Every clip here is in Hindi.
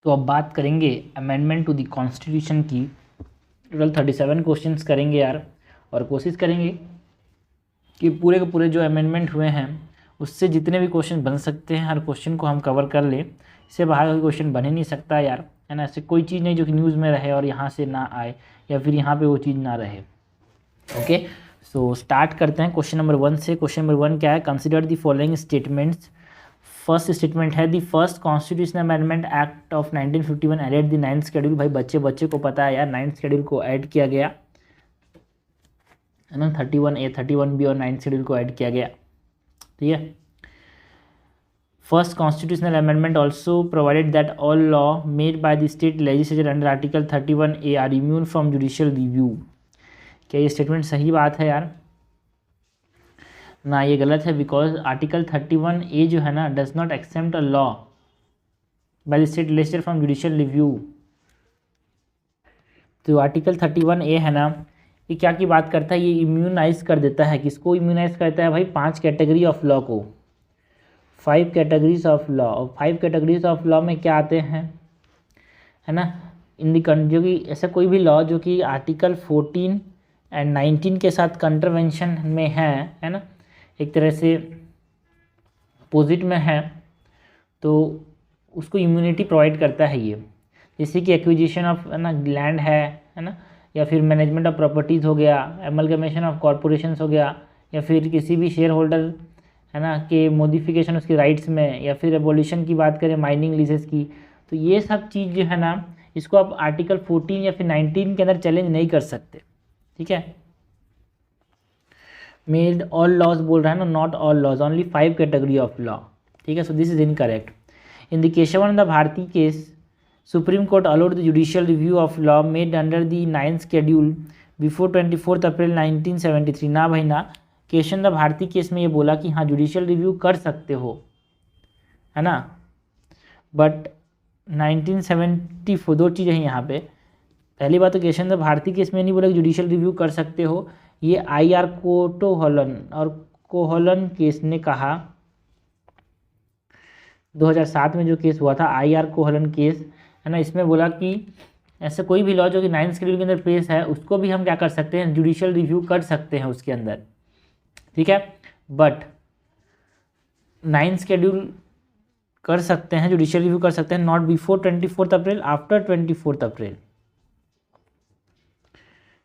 तो अब बात करेंगे अमेंडमेंट टू द कॉन्स्टिट्यूशन की। टोटल 37 क्वेश्चंस करेंगे यार, और कोशिश करेंगे कि पूरे के पूरे जो अमेंडमेंट हुए हैं उससे जितने भी क्वेश्चन बन सकते हैं हर क्वेश्चन को हम कवर कर लें। इससे बाहर कोई क्वेश्चन बन ही नहीं सकता यार, है ना। ऐसे कोई चीज़ नहीं जो कि न्यूज़ में रहे और यहाँ से ना आए या फिर यहाँ पे वो चीज़ ना रहे। ओके, सो स्टार्ट करते हैं क्वेश्चन नंबर 1 से। क्वेश्चन नंबर 1 क्या है? Consider the following statements. First statement है the first constitutional amendment act of 1951 added the 9th schedule. भाई बच्चे को पता है यार, 9th शेड्यूल को ऐड किया गया है ना। 31A 31B और 9th शेड्यूल को ऐड किया गया, ठीक है। First constitutional amendment also provided that all law made by the state legislature under article 31A are immune from judicial review. क्या ये स्टेटमेंट सही बात है यार? ना, ये गलत है। बिकॉज आर्टिकल 31A जो है ना does not except a law by the state legislature from judicial review. तो आर्टिकल 31A है ना, ये क्या की बात करता है? ये इम्यूनाइज कर देता है। किसको इम्यूनाइज करता है भाई? 5 कैटेगरी ऑफ लॉ को, 5 कैटेगरीज ऑफ लॉ। और 5 कैटेगरीज ऑफ लॉ में क्या आते हैं, है ना, इन दी जो कि ऐसा कोई भी लॉ जो कि आर्टिकल 14 एंड 19 के साथ कंट्रवेंशन में है ना, एक तरह से अपोजिट में है, तो उसको इम्यूनिटी प्रोवाइड करता है ये। जैसे कि एक्विजिशन ऑफ है ना लैंड है ना, या फिर मैनेजमेंट ऑफ प्रॉपर्टीज़ हो गया, एमलगमेशन ऑफ कॉरपोरेशंस हो गया, या फिर किसी भी शेयर होल्डर है ना के मॉडिफिकेशन उसके राइट्स में, या फिर एबोलिशन की बात करें माइनिंग लीजेस की, तो ये सब चीज़ जो है ना इसको आप आर्टिकल 14 या फिर 19 के अंदर चैलेंज नहीं कर सकते, ठीक है। मेड ऑल लॉज बोल रहा है ना, not all laws, only 5 category of law, ठीक है। So this is incorrect. In the Kesavananda Bharati case supreme court allowed the judicial review of law made under the 9th schedule before 24 April 1973। ना भाई ना, केशवानंद भारती केस में ये बोला कि हाँ जुडिशियल रिव्यू कर सकते हो, है ना। बट 1974 दो चीज़ें हैं यहाँ पे। पहली बात तो केशवानंद भारती केस में नहीं बोला कि जुडिशियल रिव्यू कर सकते हो, ये IR कोटोहलन और कोहलन केस ने कहा। 2007 में जो केस हुआ था IR कोहलन केस, है ना, इसमें बोला कि ऐसे कोई भी लॉ जो कि 9th शेड्यूल के अंदर पेश है उसको भी हम क्या कर सकते हैं, जुडिशियल रिव्यू कर सकते हैं उसके अंदर, ठीक है। बट 9th शेड्यूल कर सकते हैं, जुडिशियल रिव्यू कर सकते हैं, not before 24 April, after 24 April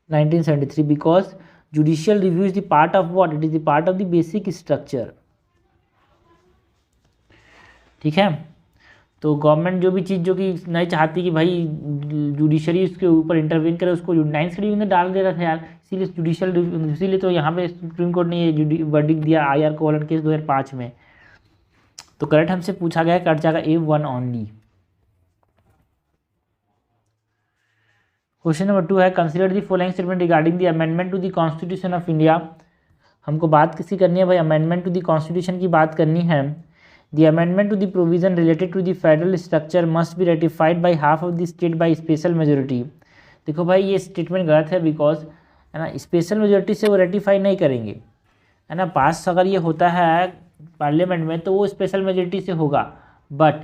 1973, because judicial review is the part of what? It is the part of the basic structure, ठीक है। तो गवर्नमेंट जो भी चीज़ जो कि नहीं चाहती कि भाई जुडिशरी उसके ऊपर इंटरवीन करे, उसको 9th शेड्यूल में डाल दे रहा था यार, इसीलिए जुडिशियल, इसीलिए तो यहाँ पे सुप्रीम कोर्ट ने ये वर्डिक्ट दिया IR कोहलन केस 2005 में। तो करेक्ट हमसे पूछा गया, कट जाएगा A1 ओनली। क्वेश्चन नंबर 2 है consider the following statement regarding the amendment to the constitution of India. हमको बात किसी करनी है भाई? अमेंडमेंट टू द कॉन्स्टिट्यूशन की बात करनी है। The amendment to the provision related to the federal structure must be ratified by half of the state by special majority. देखो भाई ये स्टेटमेंट गलत है, बिकॉज है ना स्पेशल मेजोरिटी से वो रेटिफाई नहीं करेंगे, है ना। पास अगर ये होता है पार्लियामेंट में तो वो स्पेशल मेजोरिटी से होगा, बट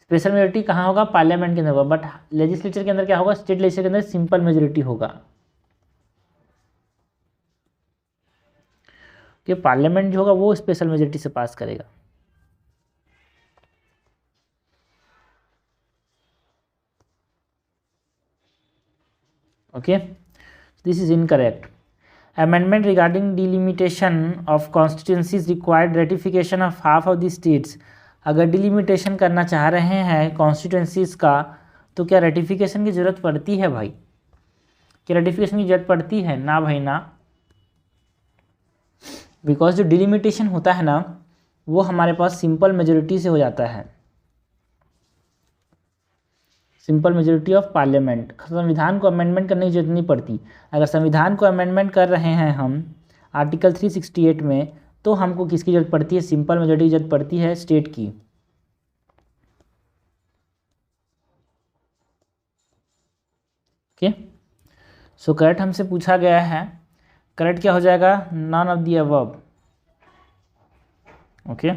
स्पेशल मेजोरिटी कहाँ होगा? पार्लियामेंट के अंदर होगा। बट लेजिस्लेचर के अंदर क्या होगा? स्टेट लेजिस्लेचर के अंदर सिंपल मेजोरिटी होगा, कि पार्लियामेंट जो होगा वो स्पेशल मेजोरिटी से पास करेगा। Okay, this is incorrect. Amendment regarding delimitation of constituencies required ratification of half of the states. अगर डिलिमिटेशन करना चाह रहे हैं कॉन्स्टिट्यूंसीज का तो क्या रेटिफिकेशन की ज़रूरत पड़ती है भाई? क्या रेटिफिकेशन की ज़रूरत पड़ती है? ना भाई ना, बिकॉज जो डिलिमिटेशन होता है ना वो हमारे पास सिंपल मेजोरिटी से हो जाता है, सिंपल मेजोरिटी ऑफ पार्लियामेंट। संविधान को अमेंडमेंट करने की जरूरत नहीं पड़ती। अगर संविधान को अमेंडमेंट कर रहे हैं हम आर्टिकल 368 में, तो हमको किसकी जरूरत पड़ती है? सिंपल मेजोरिटी की जरूरत पड़ती है, स्टेट की। ओके, सो करेक्ट हमसे पूछा गया है, करेक्ट क्या हो जाएगा? None of the above. Okay,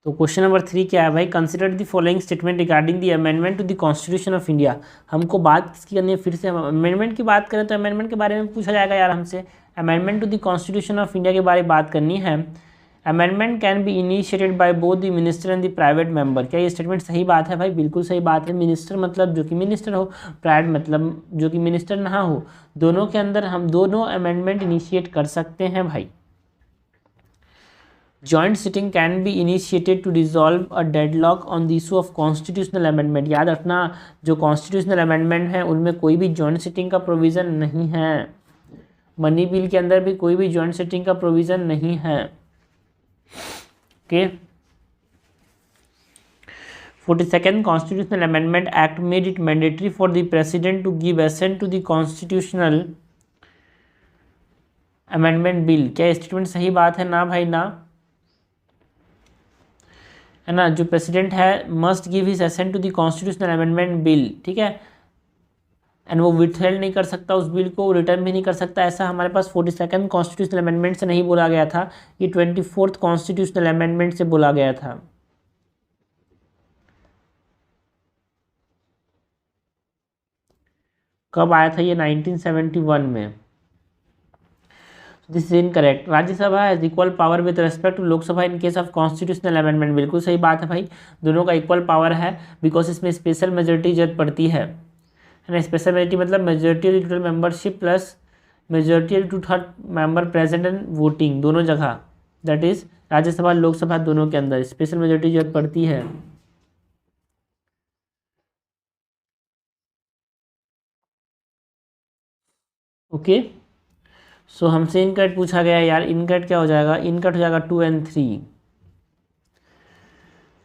तो क्वेश्चन नंबर 3 क्या है भाई, consider the following statement regarding the amendment to the constitution of India. हमको बात किसकी करनी है, फिर से अमेंडमेंट की बात करें तो अमेंडमेंट के बारे में पूछा जाएगा यार हमसे। Amendment to the constitution of India के बारे में बात करनी है। Amendment can be initiated by both the minister and the private member. क्या ये स्टेटमेंट सही बात है भाई? बिल्कुल सही बात है। मिनिस्टर मतलब जो कि मिनिस्टर हो, प्राइवेट मतलब जो कि मिनिस्टर ना हो, दोनों के अंदर हम दोनों अमेंडमेंट इनिशिएट कर सकते हैं भाई। Joint sitting can be initiated to resolve a deadlock on the issue of constitutional amendment. याद रखना, जो कॉन्स्टिट्यूशनल अमेंडमेंट है उनमें कोई भी जॉइंट सिटिंग का प्रोविज़न नहीं है। मनी बिल के अंदर भी कोई भी जॉइंट सिटिंग का प्रोविज़न नहीं है। Okay. 42nd constitutional amendment act made it mandatory for the president to give assent to the constitutional amendment bill. क्या स्टेटमेंट सही बात है? ना भाई ना, है ना। जो प्रेसिडेंट है must give his assent to the constitutional amendment bill, ठीक है। एंड वो विथहेल्ड नहीं कर सकता उस बिल को, रिटर्न भी नहीं कर सकता। ऐसा हमारे पास 42nd कॉन्स्टिट्यूशनल अमेंडमेंट से नहीं बोला गया था, ये 24th कॉन्स्टिट्यूशनल अमेंडमेंट से बोला गया था। कब आया था ये? 1971 में। This is incorrect. Rajya Sabha has equal power with respect to Lok Sabha in case of constitutional amendment. बिल्कुल सही बात है भाई, दोनों का इक्वल पावर है, बिकॉज इसमें स्पेशल मेजोरिटी जरूरत पड़ती है ना। स्पेशल मेजोरिटी मतलब majority of the total membership plus majority of 2/3 member present and voting, दोनों जगह, दैट इज राज्यसभा लोकसभा दोनों के अंदर स्पेशल मेजोरिटी जरूरत पड़ती है। ओके। सो हमसे इनकट पूछा गया यार, इनकट क्या हो जाएगा? इनकट हो जाएगा 2 और 3,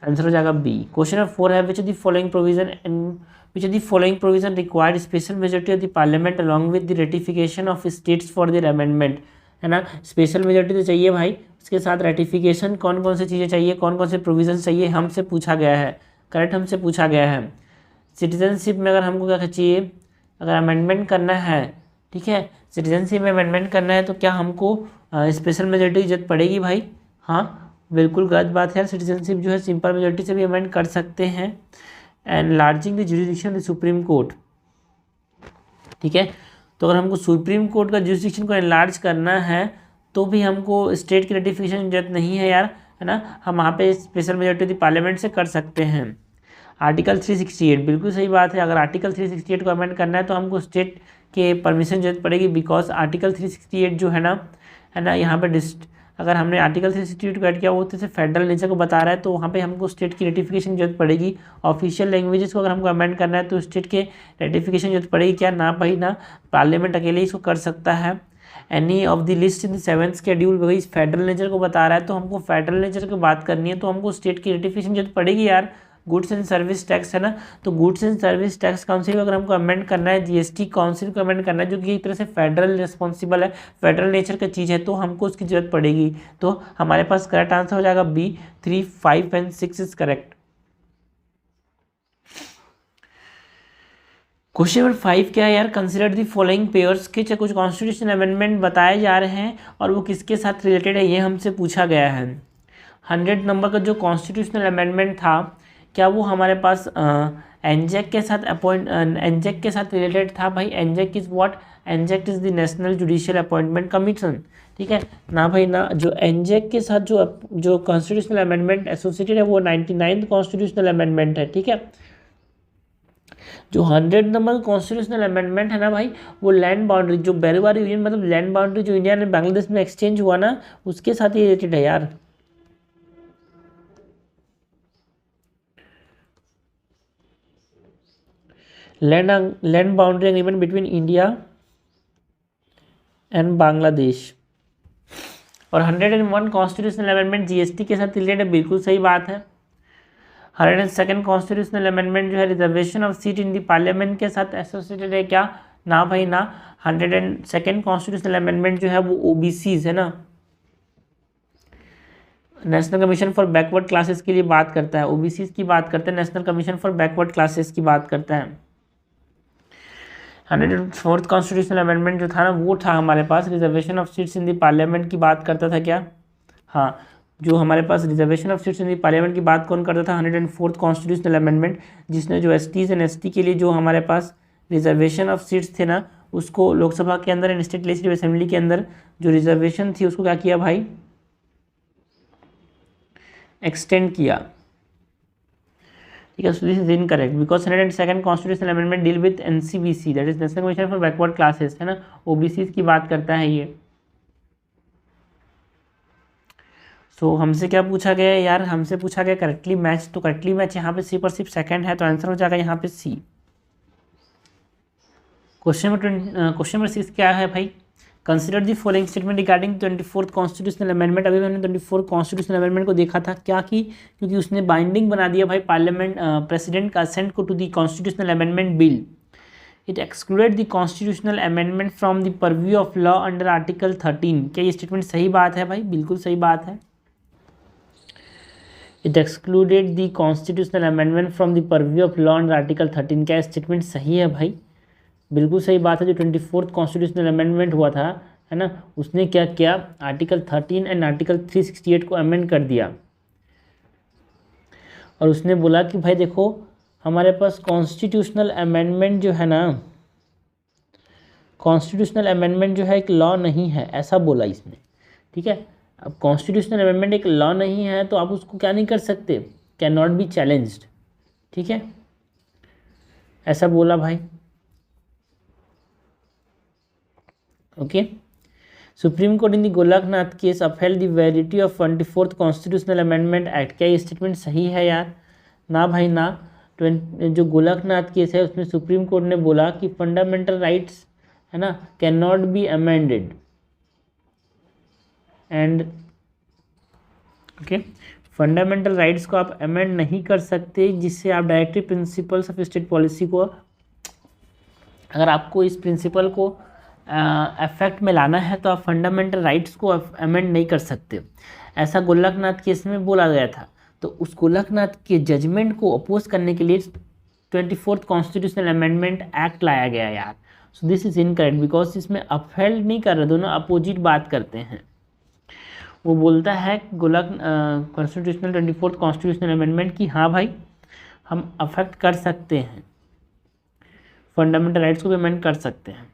आंसर हो जाएगा बी। क्वेश्चन नंबर 4 है which of the following provision and which of the following provision required special majority of the parliament along with the ratification of states for their amendment, है ना। स्पेशल मेजोरिटी तो चाहिए भाई, उसके साथ रेटिफिकेशन, कौन कौन सी चीज़ें चाहिए, कौन कौन से प्रोविजन चाहिए, हमसे पूछा गया है। करेक्ट, हमसे पूछा गया है। सिटीजनशिप में अगर हमको क्या चाहिए, अगर अमेंडमेंट करना है, ठीक है, सिटीजनशिप में अमेंडमेंट करना है तो क्या हमको स्पेशल मेजोरिटी की जरूरत पड़ेगी भाई? हाँ, बिल्कुल गलत बात है। सिटीजनशिप जो है सिंपल मेजोरिटी से भी अमेंड कर सकते हैं। Enlarging the jurisdiction the supreme court, ठीक है। तो अगर हमको सुप्रीम कोर्ट का जुरिडिक्शन को एनलार्ज करना है तो भी हमको स्टेट की रेटिफिकेशन की जरूरत नहीं है यार, है ना। हम वहाँ पे स्पेशल मेजोरिटी पार्लियामेंट से कर सकते हैं। आर्टिकल 368 बिल्कुल सही बात है। अगर आर्टिकल 368 को अमेंड करना है तो हमको स्टेट के परमिशन जरूरत पड़ेगी, बिकॉज आर्टिकल 368 जो है ना, यहाँ पे अगर हमने आर्टिकल 368 को ऐड किया वो तो फेडरल नेचर को बता रहा है, तो वहाँ पे हमको स्टेट की रेटिफिकेशन की जरूरत पड़ेगी। ऑफिशियल लैंग्वेजेस को अगर हमको अमेंड करना है तो स्टेट के रेटिफिकेशन जरूरत पड़ेगी। क्या? ना भाई ना, पार्लियामेंट अकेले इसको कर सकता है। Any of the list in the 7th schedule वही फेडरल नेचर को बता रहा है, तो हमको फेडरल नेचर की बात करनी है तो हमको स्टेट की रेटिफिकेशन जरूरत पड़ेगी यार। गुड्स एंड सर्विस टैक्स है ना, तो goods and service tax council को अगर हमको अमेंड करना है, जीएसटी काउंसिल को अमेंड करना है जो कि एक तरह से फेडरल रिस्पॉन्सिबल है, फेडरल नेचर का चीज़ है, तो हमको उसकी जरूरत पड़ेगी। तो हमारे पास करेक्ट आंसर हो जाएगा B. 3, 5 and 6 is correct. Question number 5 क्या है यार, कंसिडर दी फॉलोइंग पेयर्स के कुछ कॉन्स्टिट्यूशन अमेंडमेंट बताए जा रहे हैं और वो किसके साथ रिलेटेड है, ये हमसे पूछा गया है। 100 नंबर का जो कॉन्स्टिट्यूशनल अमेंडमेंट था, क्या वो हमारे पास एनजेक के साथ एनजेक के साथ रिलेटेड था भाई? NJAC is what? NJAC is the national judicial appointment commission, ठीक है ना भाई ना। जो एनजेक के साथ जो कॉन्स्टिट्यूशनल अमेंडमेंट एसोसिएटेड है वो 99th कॉन्स्टिट्यूशनल अमेंडमेंट है, ठीक है। जो 100 नंबर कॉन्स्टिट्यूशनल अमेंडमेंट है ना भाई, वो लैंड बाउंड्री, जो बैरवारी यूनियन मतलब लैंड बाउंड्री जो इंडिया ने बांग्लादेश में एक्सचेंज हुआ ना, उसके साथ ही रिलेटेड है यार। Land boundary agreement between India and Bangladesh. और 101 कॉन्स्टिट्यूशनल अमेंडमेंट जीएसटी के साथ रिलेटेड है, बिल्कुल सही बात है। 102nd कॉन्स्टिट्यूशनल अमेंडमेंट जो है reservation of seat in the parliament के साथ एसोसिएटेड है, क्या? ना भाई ना। 102nd कॉन्स्टिट्यूशनल अमेंडमेंट जो है वो ओबीसीज है ना, national commission for backward classes के लिए बात करता है, ओबीसीज की बात करता है, national commission for backward classes की बात करता है। 104th कॉन्स्टिट्यूशनल अमेंडमेंट जो था ना, वो था हमारे पास reservation of seats in the parliament की बात करता था, क्या? हाँ, जो हमारे पास reservation of seats in the parliament की बात कौन करता था, 104th कॉन्स्टिट्यूशनल अमेंडमेंट, जिसने जो एसटीज एंड एसटी के लिए जो हमारे पास रिजर्वेशन ऑफ सीट्स थे ना, उसको लोकसभा के अंदर एंड स्टेट लेजिस्लेटिव असेंबली के अंदर जो रिजर्वेशन थी उसको क्या किया भाई, एक्सटेंड किया। ठीक है, so this is incorrect because 102nd constitutional amendment deal with NCBC, that is national commission for backward classes, है ना, ओबीसी की बात करता है ये। सो हमसे क्या पूछा गया यार, हमसे पूछा गया करेक्टली मैच, तो करेक्टली मैच यहाँ पे सी पर सिर्फ सेकंड है, तो आंसर हो जाएगा यहाँ पे सी। क्वेश्चन नंबर 6 क्या है भाई, consider the following statement regarding 24th constitutional amendment. अभी मैंने 24th कॉन्स्टिट्यूशनल अमेंडमेंट को देखा था, क्या कि क्योंकि उसने बाइंडिंग बना दिया भाई पार्लियामेंट प्रेसिडेंट का असेंट को to the constitutional amendment bill. It excluded the constitutional amendment from the purview of law under article 13। क्या ये स्टेटमेंट सही बात है भाई, बिल्कुल सही बात है। It excluded the constitutional amendment from the purview of law under article 13। क्या स्टेटमेंट सही है भाई, बिल्कुल सही बात है। जो 24th कॉन्स्टिट्यूशनल अमेंडमेंट हुआ था, है ना, उसने क्या किया, आर्टिकल 13 एंड आर्टिकल 368 को अमेंड कर दिया, और उसने बोला कि भाई देखो हमारे पास कॉन्स्टिट्यूशनल अमेंडमेंट जो है ना, कॉन्स्टिट्यूशनल अमेंडमेंट जो है एक लॉ नहीं है, ऐसा बोला इसने। ठीक है, अब कॉन्स्टिट्यूशनल अमेंडमेंट एक लॉ नहीं है तो आप उसको क्या नहीं कर सकते, कैन नॉट बी चैलेंज्ड। ठीक है, ऐसा बोला भाई। Okay, supreme court in the Golaknath case upheld the validity of 24th constitutional amendment act. क्या ये स्टेटमेंट सही है यार, ना भाई ना। जो गोलकनाथ केस है उसमें सुप्रीम कोर्ट ने बोला कि फंडामेंटल राइट्स, है ना, can not be amended and okay, fundamental rights को आप अमेंड नहीं कर सकते, जिससे आप directive principles of state policy को, अगर आपको इस प्रिंसिपल को इफेक्ट में लाना है तो आप फंडामेंटल राइट्स को अमेंड नहीं कर सकते, ऐसा गोलकनाथ केस में बोला गया था। तो उस गोलकनाथ के जजमेंट को अपोज करने के लिए 24th कॉन्स्टिट्यूशनल अमेंडमेंट एक्ट लाया गया यार। सो दिस इज इनकरेक्ट बिकॉज इसमें अपहेल्ड नहीं कर रहे, दोनों अपोजिट बात करते हैं। वो बोलता है कॉन्स्टिट्यूशनल 24th कॉन्स्टिट्यूशनल अमेंडमेंट की हाँ भाई हम अफेक्ट कर सकते हैं, फंडामेंटल राइट्स को भी अमेंड कर सकते हैं।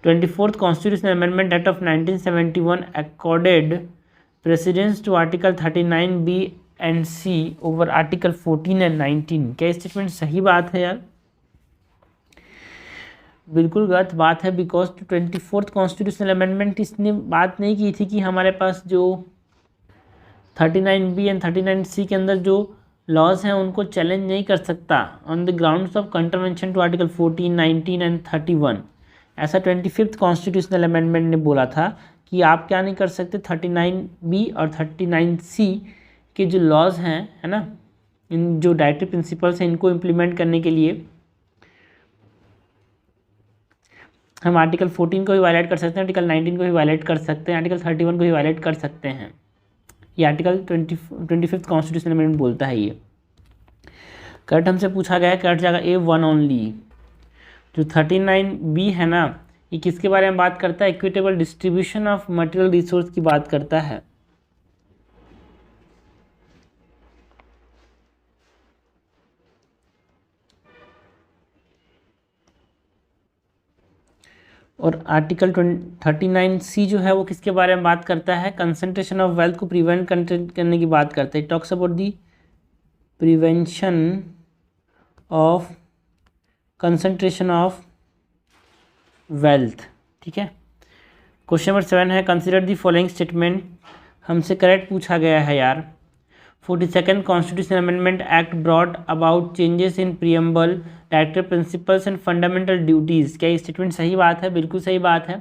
24th constitutional amendment act of 1971 accorded precedence to article 39B and C over article 14 and 19। क्या स्टेटमेंट सही बात है यार, बिल्कुल गलत बात है। बिकॉज 24th कॉन्स्टिट्यूशनल अमेंडमेंट इसने बात नहीं की थी कि हमारे पास जो 39B एंड 39C के अंदर जो लॉज हैं उनको चैलेंज नहीं कर सकता on the grounds of contravention to article 14, 19 and 31। ऐसा 25th कॉन्स्टिट्यूशनल अमेंडमेंट ने बोला था कि आप क्या नहीं कर सकते, 39B और 39C के जो लॉज हैं, है ना, इन जो डायरेक्टिव प्रिंसिपल्स हैं इनको इम्प्लीमेंट करने के लिए हम आर्टिकल 14 को भी वायलेट कर सकते हैं, आर्टिकल 19 को भी वायलेट कर सकते हैं, आर्टिकल 31 को भी वायलेट कर सकते हैं। ये आर्टिकल 25th कॉन्स्टिट्यूशनल अमेंडमेंट बोलता है। ये करेक्ट हमसे पूछा गया है, करेक्ट जाएगा A1 ओनली। जो 39B है ना, ये किसके बारे में बात करता है, equitable distribution of material resource की बात करता है। और आर्टिकल 39C जो है वो किसके बारे में बात करता है, कंसंट्रेशन ऑफ वेल्थ को प्रिवेंट करने की बात करता है। Talks about the prevention of concentration of wealth. ठीक है, क्वेश्चन नंबर 7 है, कंसिडर दी फॉलोइंग स्टेटमेंट। हमसे करेक्ट पूछा गया है यार। 42nd constitutional amendment act brought about changes in preamble, directive principles and fundamental duties. क्या ये स्टेटमेंट सही बात है, बिल्कुल सही बात है।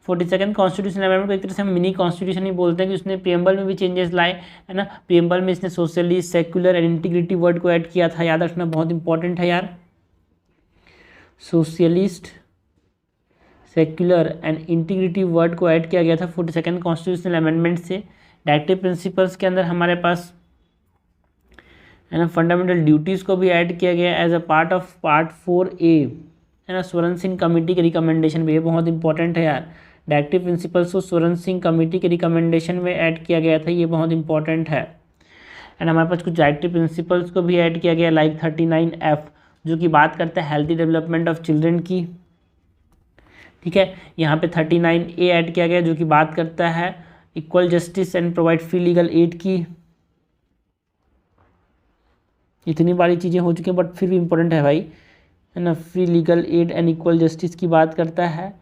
42nd कॉन्स्टिट्यूशनल अमेंडमेंट को एक तरह से हम मिनी कॉन्स्टिट्यूशन ही बोलते हैं कि उसने प्रीएम्बल में भी चेंजेस लाए, है ना। प्रीएम्बल में इसने socialist, secular and integrity word को ऐड किया था, याद रखना बहुत इंपॉर्टेंट है यार। Socialist, secular and integrity word को ऐड किया गया था 42nd कॉन्स्टिट्यूशनल अमेंडमेंट से। डायरेक्टिव प्रिंसिपल्स के अंदर हमारे पास, है ना, फंडामेंटल ड्यूटीज़ को भी ऐड किया गया as a part of part 4A, है ना, स्वर्ण सिंह कमेटी के रिकमेंडेशन पे। ये बहुत इंपॉर्टेंट है यार। डायरेक्टिव प्रिंसिपल्स को स्वर्ण सिंह कमेटी के रिकमेंडेशन में ऐड किया गया था, ये बहुत इंपॉर्टेंट है। एंड हमारे पास कुछ डायरेक्टिव प्रिंसिपल्स को भी ऐड किया गया लाइक 39F जो कि बात करता है हेल्थी डेवलपमेंट ऑफ चिल्ड्रन की, ठीक है। यहाँ पे 39A ऐड किया गया जो कि बात करता है equal justice and provide free legal aid की। इतनी बड़ी चीज़ें हो चुकी हैं बट फिर भी इम्पोर्टेंट है भाई, है ना। Free legal add and equal justice की बात करता है।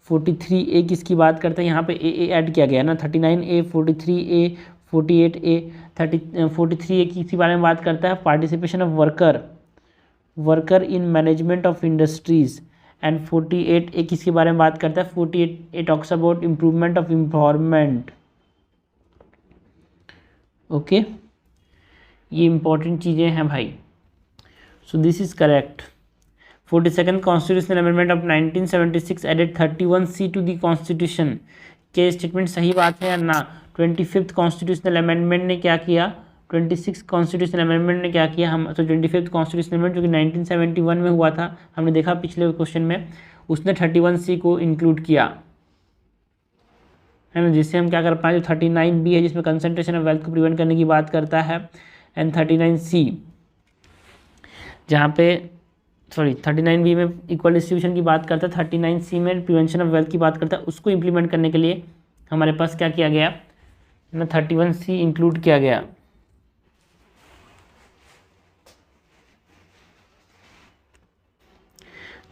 43A किसकी बात करता है, यहाँ पे ए ऐड किया गया है ना। 39A, 43A, 48A, 43A किसी बारे में बात करता है participation of worker in management of industries. And 48A किसके बारे में बात करता है, 48A talks about improvement of environment. Okay, ये इंपॉर्टेंट चीज़ें हैं भाई। So this is correct. 42nd constitutional amendment of 1976 added 31C to the constitution. क्या स्टेटमेंट सही बात है या ना। 25th कॉन्स्टिट्यूशनल अमेंडमेंट ने क्या किया, 26th कॉन्स्टिट्यूशनल अमेंडमेंट ने क्या किया, हम तो 25th कॉन्स्टिट्यूशनल अमेंडमेंट जो कि 1971 में हुआ था, हमने देखा पिछले क्वेश्चन में, उसने 31C को इंक्लूड किया, है ना, जिससे हम क्या कर पाए। जो 39B है जिसमें कंसंट्रेशन ऑफ वेल्थ को प्रिवेंट करने की बात करता है, एंड 39C जहाँ पे 39B में इक्वल डिस्ट्रीब्यूशन की बात करता है, 39C में प्रिवेंशन ऑफ वेल्थ की बात करता है। उसको इम्प्लीमेंट करने के लिए हमारे पास क्या किया गया ना, 31C इंक्लूड किया गया।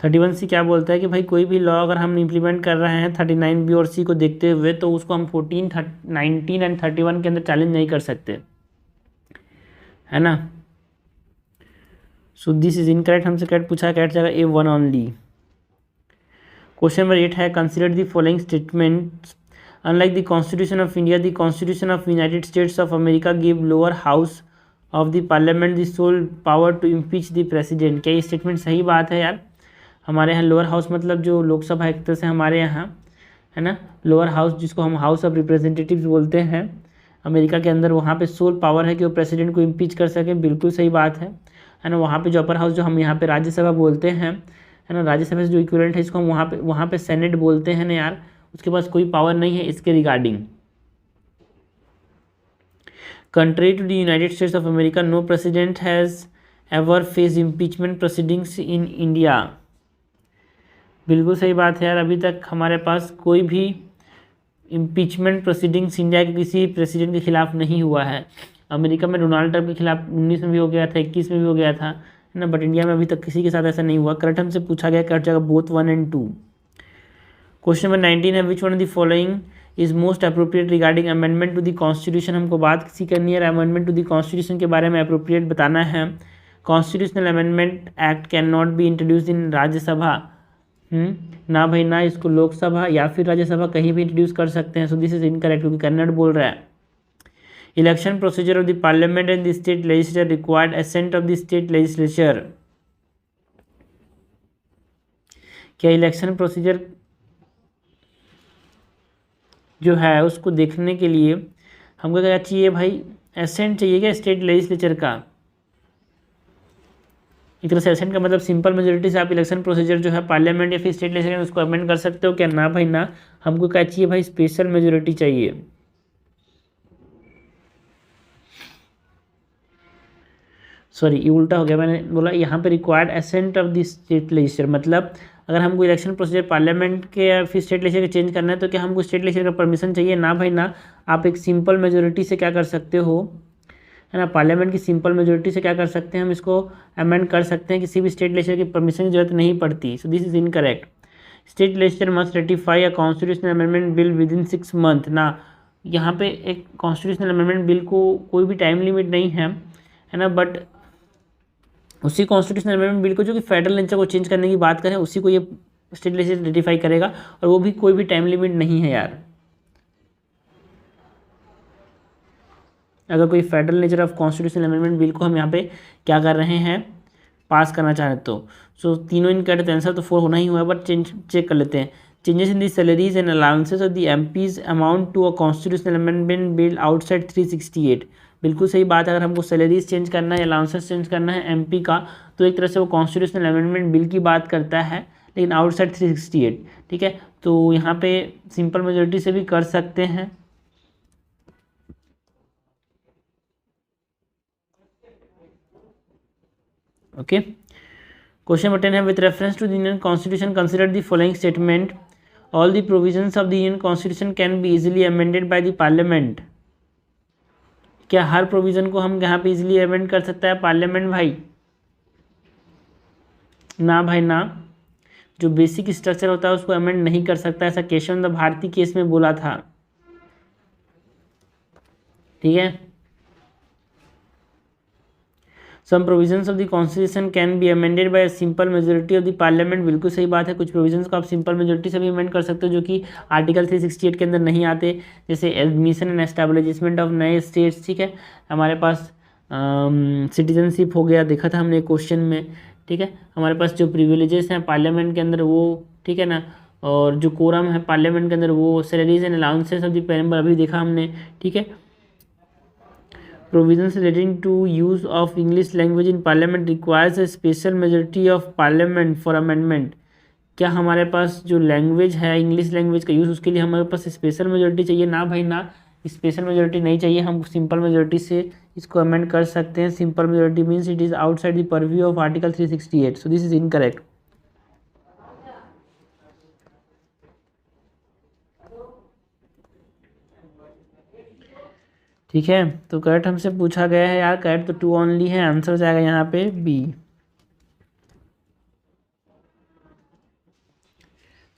थर्टी सी क्या बोलता है कि भाई कोई भी लॉ अगर हम इम्प्लीमेंट कर रहे हैं 39B और C को देखते हुए तो उसको हम 14, 19 एंड 31 के अंदर चैलेंज नहीं कर सकते, है ना। सो दिस इज इनकरेक्ट, हमसे करेक्ट पूछा है, करेक्ट जगह A1 ओनली। क्वेश्चन नंबर 8 है consider the following statements. Unlike the constitution of India, the constitution of united states of America give lower house of the parliament the sole power to impeach the president. क्या ये स्टेटमेंट सही बात है यार। हमारे यहाँ लोअर हाउस मतलब जो लोकसभा एक तरह से हमारे यहाँ, है ना, लोअर हाउस जिसको हम हाउस ऑफ रिप्रेजेंटेटिव्स बोलते हैं अमेरिका के अंदर, वहाँ पे सोल पावर है कि वो प्रेसिडेंट को इम्पीच कर सके। बिल्कुल सही बात है ना। वहाँ पे जो अपर हाउस जो हम यहाँ पे राज्यसभा बोलते हैं, है ना, राज्यसभा से जो इक्विवेलेंट है इसको हम वहाँ पे सेनेट बोलते हैं ना यार, उसके पास कोई पावर नहीं है इसके regarding. Contrary to the united states of America, no president has ever face impeachment proceedings in India. बिल्कुल सही बात है यार, अभी तक हमारे पास कोई भी इम्पीचमेंट प्रोसीडिंग्स इंडिया के किसी प्रेसिडेंट के खिलाफ नहीं हुआ है। अमेरिका में डोनाल्ड ट्रंप के खिलाफ 19 में भी हो गया था, 21 में भी हो गया था, है ना, बट इंडिया में अभी तक किसी के साथ ऐसा नहीं हुआ। करेक्ट हमसे पूछा गया, करेक्ट जगह बोथ 1 एंड 2। क्वेश्चन नंबर 19 है which one of the following is most appropriate regarding amendment to the constitution. हमको बात किसी करनी है अमेंडमेंट टू द कॉन्स्टिट्यूशन के बारे में अप्रोप्रिएट बताना है। Constitutional amendment act can not be introduced in Rajya Sabha, ना भाई ना, इसको लोकसभा या फिर राज्यसभा कहीं भी इंट्रोड्यूस कर सकते हैं। सो दिस इज इनकरेक्ट क्योंकि कन्नड़ बोल रहा है। Election procedure of the parliament and the state legislature required assent of the state legislature. क्या इलेक्शन प्रोसीजर जो है उसको देखने के लिए हमको क्या चाहिए भाई, असेंट चाहिए क्या स्टेट लेजिस्लेचर का। एक तरह से असेंट का मतलब सिंपल मेजोरिटी से आप इलेक्शन प्रोसीजर जो है पार्लियामेंट या फिर स्टेट लेजिस्लेचर उसको अमेंड कर सकते हो क्या, ना भाई ना, हमको क्या चाहिए भाई, स्पेशल मेजोरिटी चाहिए। सॉरी ये उल्टा हो गया, मैंने बोला यहाँ पे required assent of the state legislature, मतलब अगर हमको इलेक्शन प्रोसीजर पार्लियामेंट के या फिर स्टेट लेजिस्लेचर चेंज करना है तो क्या हमको स्टेट लेजिस्लेचर का परमिशन चाहिए, ना भाई ना, आप एक सिंपल मेजोरिटी से क्या कर सकते हो, है ना, पार्लियामेंट की सिंपल मेजोरिटी से क्या कर सकते हैं, हम इसको अमेंड कर सकते हैं, किसी भी स्टेट लेजिस्लेचर की परमिशन की जरूरत नहीं पड़ती। सो this is incorrect. State legislature must ratify a constitutional amendment bill with in 6 month. ना, यहाँ पे एक कॉन्स्टिट्यूशनल अमेंडमेंट बिल को कोई भी टाइम लिमिट नहीं है ना, बट उसी कॉन्स्टिट्यूशनल अमेंडमेंट बिल को जो कि फेडरल नेचर को चेंज करने की बात करें उसी को ये स्टेट लेजिस्लेचर रेटिफाई करेगा, और वो भी कोई भी टाइम लिमिट नहीं है यार। अगर कोई federal nature of constitutional amendment bill को हम यहाँ पे क्या कर रहे हैं, पास करना चाहें तो। सो तीनों इनकरेक्ट आंसर तो 4 होना ही हुआ है, बट चेक कर लेते हैं। Changes in the salaries and allowances of the MPs amount to a constitutional amendment bill outside 368। बिल्कुल सही बात है, अगर हमको सैलरीज चेंज करना है, अलाउंसेस चेंज करना है एमपी का, तो एक तरह से वो कॉन्स्टिट्यूशनल अमेंडमेंट बिल की बात करता है, लेकिन आउटसाइड 368, ठीक है। तो यहाँ पे सिंपल मेजोरिटी से भी कर सकते हैं। ओके, क्वेश्चन नंबर 10 है with reference to the Indian constitution consider the following statement, all the provisions of the Indian constitution can be easily amended by the parliament. क्या हर प्रोविजन को हम यहाँ पे इजीली अमेंड कर सकता है पार्लियामेंट भाई? ना भाई ना, जो बेसिक स्ट्रक्चर होता है उसको अमेंड नहीं कर सकता, ऐसा केशव भारती केस में बोला था, ठीक है। Some provisions of the constitution can be amended by simple majority of the parliament, बिल्कुल सही बात है। कुछ प्रोविजंस को आप सिंपल मेजोरिटी से भी अमेंड कर सकते हो जो कि आर्टिकल 368 के अंदर नहीं आते, जैसे एडमिशन एंड एस्टैब्लिशमेंट ऑफ नए स्टेट्स, ठीक है। हमारे पास सिटीजनशिप हो गया, देखा था हमने क्वेश्चन में, ठीक है। हमारे पास जो प्रिविलेजेस हैं पार्लियामेंट के अंदर वो, ठीक है ना, और जो कोरम है पार्लियामेंट के अंदर वो, salaries and allowances of the member अभी देखा हमने, ठीक है। Provisions relating to use of English language in parliament requires a special majority of parliament for amendment. क्या हमारे पास जो लैंग्वेज है इंग्लिश लैंग्वेज का यूज़, उसके लिए हमारे पास स्पेशल मेजोरिटी चाहिए? ना भाई ना, स्पेशल मेजोरिटी नहीं चाहिए, हम सिंपल मेजोरिटी से इसको अमेंड कर सकते हैं। Simple majority means it is outside the purview of article 368, so this is incorrect. ठीक है, तो करेक्ट हमसे पूछा गया है यार, करेक्ट तो 2 ओनली है, आंसर हो जाएगा यहाँ पे बी।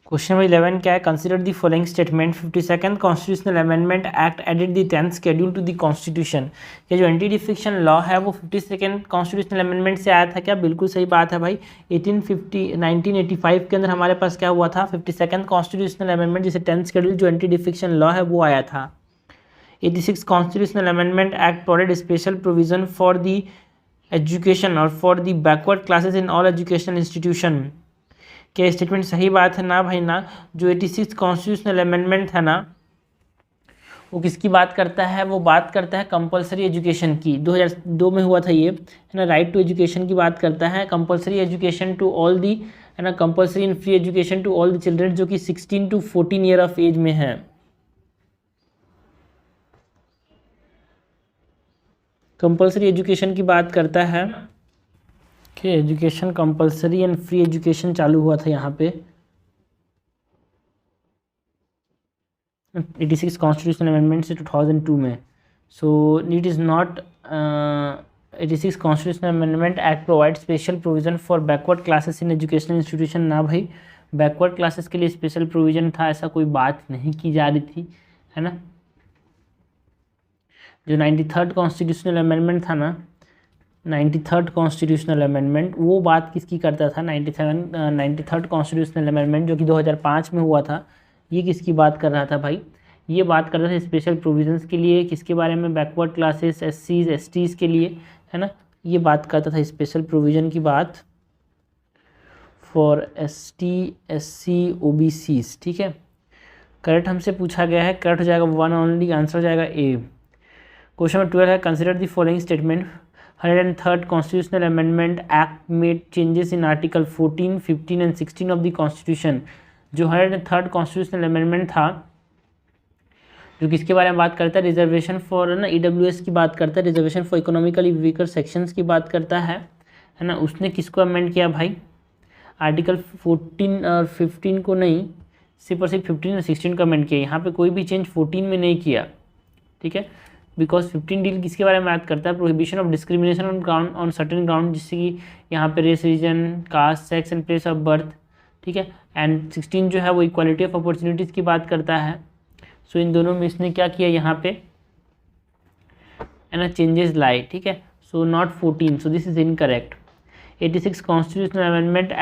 क्वेश्चन नंबर 11 क्या है? Consider the following statement, 52nd constitutional amendment act added the 10th schedule to the constitution. ये जो एंटी डिफिक्शन लॉ है वो 52nd कॉन्स्टिट्यूशनल अमेंडमेंट से आया था क्या? बिल्कुल सही बात है भाई। 1985 के अंदर हमारे पास क्या हुआ था? 52nd कॉन्स्टिट्यूशनल अमेंडमेंट, जिसे 10th शेड्यूल जो एंटी डिफिक्शन लॉ है वो आया था। 86 constitutional amendment act provided special provision for the education और for the backward classes in all educational institution. क्या स्टेटमेंट सही बात है? ना भाई ना, जो 86 कॉन्स्टिट्यूशनल अमेंडमेंट है ना वो किसकी बात करता है? वो बात करता है कंपलसरी एजुकेशन की, 2002 में हुआ था ये, है ना। राइट टू एजुकेशन की बात करता है, compulsory education to all the, है ना, compulsory and free education to all the children जो कि 16 to 14 ईयर ऑफ एज में है। कंपलसरी एजुकेशन की बात करता है कि education compulsory and free education चालू हुआ था यहाँ पे 86 कॉन्स्टिट्यूशनल अमेंडमेंट से 2002 में। So it is not 86 constitutional amendment act provide special provision for backward classes in educational institution. ना भाई, बैकवर्ड क्लासेस के लिए स्पेशल प्रोविजन था ऐसा कोई बात नहीं की जा रही थी, है ना। जो 93rd कॉन्स्टिट्यूशनल अमेंडमेंट था ना, 93rd कॉन्स्टिट्यूशनल अमेंडमेंट, वो बात किसकी करता था? 93rd कॉन्स्टिट्यूशनल अमेंडमेंट जो कि 2005 में हुआ था, ये किसकी बात कर रहा था भाई? ये बात कर रहा था स्पेशल प्रोविजंस के लिए, किसके बारे में? बैकवर्ड क्लासेस, SCs STs के लिए, है ना। ये बात करता था स्पेशल प्रोविज़न की बात फॉर ST SC OBCs, ठीक है। करेक्ट हमसे पूछा गया है, करेक्ट हो जाएगा 1 ओनली, आंसर हो जाएगा ए। क्वेश्चन नंबर 12 है consider the following statement, 103rd constitutional amendment act made changes in article 14, 15 and 16 of the constitution. जो 103rd कॉन्स्टिट्यूशनल अमेंडमेंट था जो किसके बारे में बात करता है? रिजर्वेशन फॉर, है ना, EWS की बात करता है, reservation for economically weaker sections की बात करता है ना। उसने किसको अमेंड किया भाई? आर्टिकल 14 और 15 को नहीं, सिर्फ और सिर्फ 15 और 16 को अमेंड किया। यहाँ पे कोई भी चेंज 14 में नहीं किया, ठीक है। बिकॉज 15 डील किसके बारे में बात करता है? Prohibition of discrimination on ground, on certain ground, जिससे कि यहाँ पे race, reason, caste, sex and place of birth, ठीक है। एंड 16 जो है वो इक्वालिटी ऑफ अपॉर्चुनिटीज़ की बात करता है। सो इन दोनों में इसने क्या किया यहाँ पे, है ना, चेंजेस लाए, ठीक है। So not 14, so this is incorrect. 86 constitutional amendment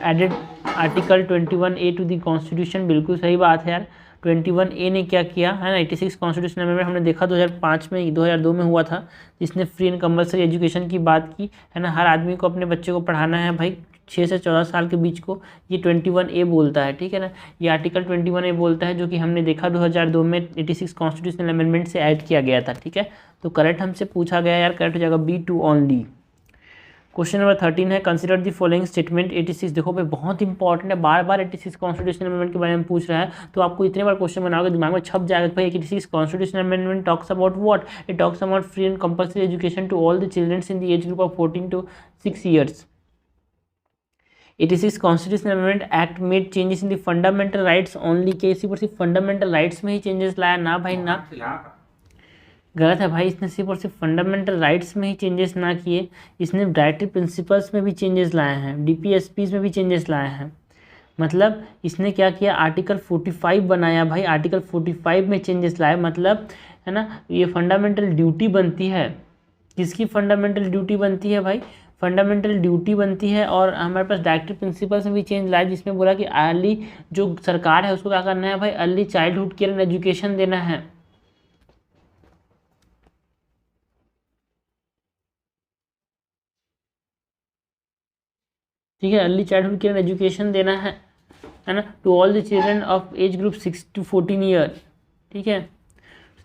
added article 21A to the constitution, बिल्कुल सही बात है यार। 21A ने क्या किया, है ना, 86 कॉन्स्टिट्यूशनल अमेंडमेंट हमने देखा 2005 में, 2002 में हुआ था, जिसने फ्री एंड कंपलसरी एजुकेशन की बात की, है ना। हर आदमी को अपने बच्चे को पढ़ाना है भाई 6 से 14 साल के बीच को, ये 21A बोलता है, ठीक है ना। ये आर्टिकल 21A बोलता है, जो कि हमने देखा 2002 में 86 कॉन्स्टिट्यूशनल अमेंडमेंट से ऐड किया गया था, ठीक है। तो करेक्ट हमसे पूछा गया यार, करेक्ट हो जाएगा B2 ओनली। क्वेश्चन नंबर 13 है कंसिडर द फॉलोइंग स्टेटमेंट 86। देखो भाई बहुत इंपॉर्टेंट है, बार बार 86 कॉन्स्टिट्यूशनल अमेंडमेंट के बारे में पूछ रहा है, तो आपको इतने बार क्वेश्चन बनाओगे दिमाग में छप जाएगा भाई 86 constitutional amendment talks about what, it talks about free and compulsory education to all the childrens in the age group of 14 to 6 years। 86 constitutional amendment act made changes in the fundamental rights only. के इसी पर सिर्फ फंडामेंटल राइट्स में ही चेंजेस लाया ना भाई ना, गलत है भाई। इसने सिर्फ और सिर्फ फंडामेंटल राइट्स में ही चेंजेस ना किए, इसने डायरेक्टिव प्रिंसिपल्स में भी चेंजेस लाए हैं, डीपीएसपीज में भी चेंजेस लाए हैं। मतलब इसने क्या किया, आर्टिकल 45 बनाया भाई, आर्टिकल 45 में चेंजेस लाए। मतलब है ना, ये फंडामेंटल ड्यूटी बनती है, किसकी फंडामेंटल ड्यूटी बनती है भाई, फंडामेंटल ड्यूटी बनती है। और हमारे पास डायरेक्टिव प्रिंसिपल्स में भी चेंज लाया, जिसमें बोला कि अर्ली जो सरकार है उसको क्या करना है भाई, early childhood care and education देना है। ठीक है, early childhood care and education देना है ना, to all the children of age group 6 to 14 year. ठीक है,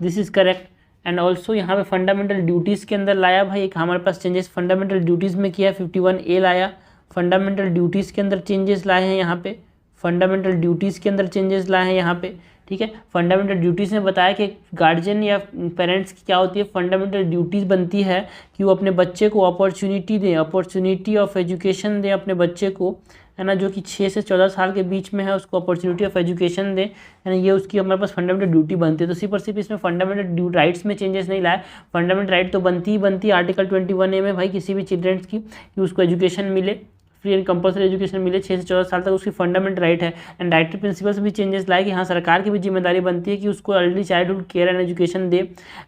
this is correct. And also यहाँ पे फंडामेंटल ड्यूटीज़ के अंदर लाया भाई, एक हमारे पास चेंजेस फंडामेंटल ड्यूटीज़ में किया है, 51A लाया, फंडामेंटल ड्यूटीज़ के अंदर चेंजेस लाए हैं यहाँ पे, फंडामेंटल ड्यूटीज़ के अंदर चेंजेस लाए हैं यहाँ पे। ठीक है, फंडामेंटल ड्यूटीज़ में बताया कि गार्जियन या पेरेंट्स की क्या होती है, फंडामेंटल ड्यूटीज़ बनती है कि वो अपने बच्चे को अपॉर्चुनिटी दें, अपॉर्चुनिटी ऑफ एजुकेशन दें अपने बच्चे को, है ना, जो कि 6 से 14 साल के बीच में है, उसको अपॉर्चुनिटी ऑफ एजुकेशन दें, है ना, ये उसकी हमारे पास फंडामेंटल ड्यूटी बनती है। तो सिर्फ और सिर्फ इसमें फंडामेंटल राइट्स में चेंजेस नहीं लाए, फंडामेंटल राइट तो बनती ही बनती है आर्टिकल 21A में भाई, किसी भी चिल्ड्रंस की कि उसको एजुकेशन मिले, फ्री एंड कंपल्सरी एजुकेशन मिले 6 से 14 साल तक, उसकी फंडामेंटल राइट है। एंड डायरेक्टिव प्रिंसिपल्स भी चेंजेस लाए कि हाँ सरकार की भी जिम्मेदारी बनती है कि उसको early childhood care and education they,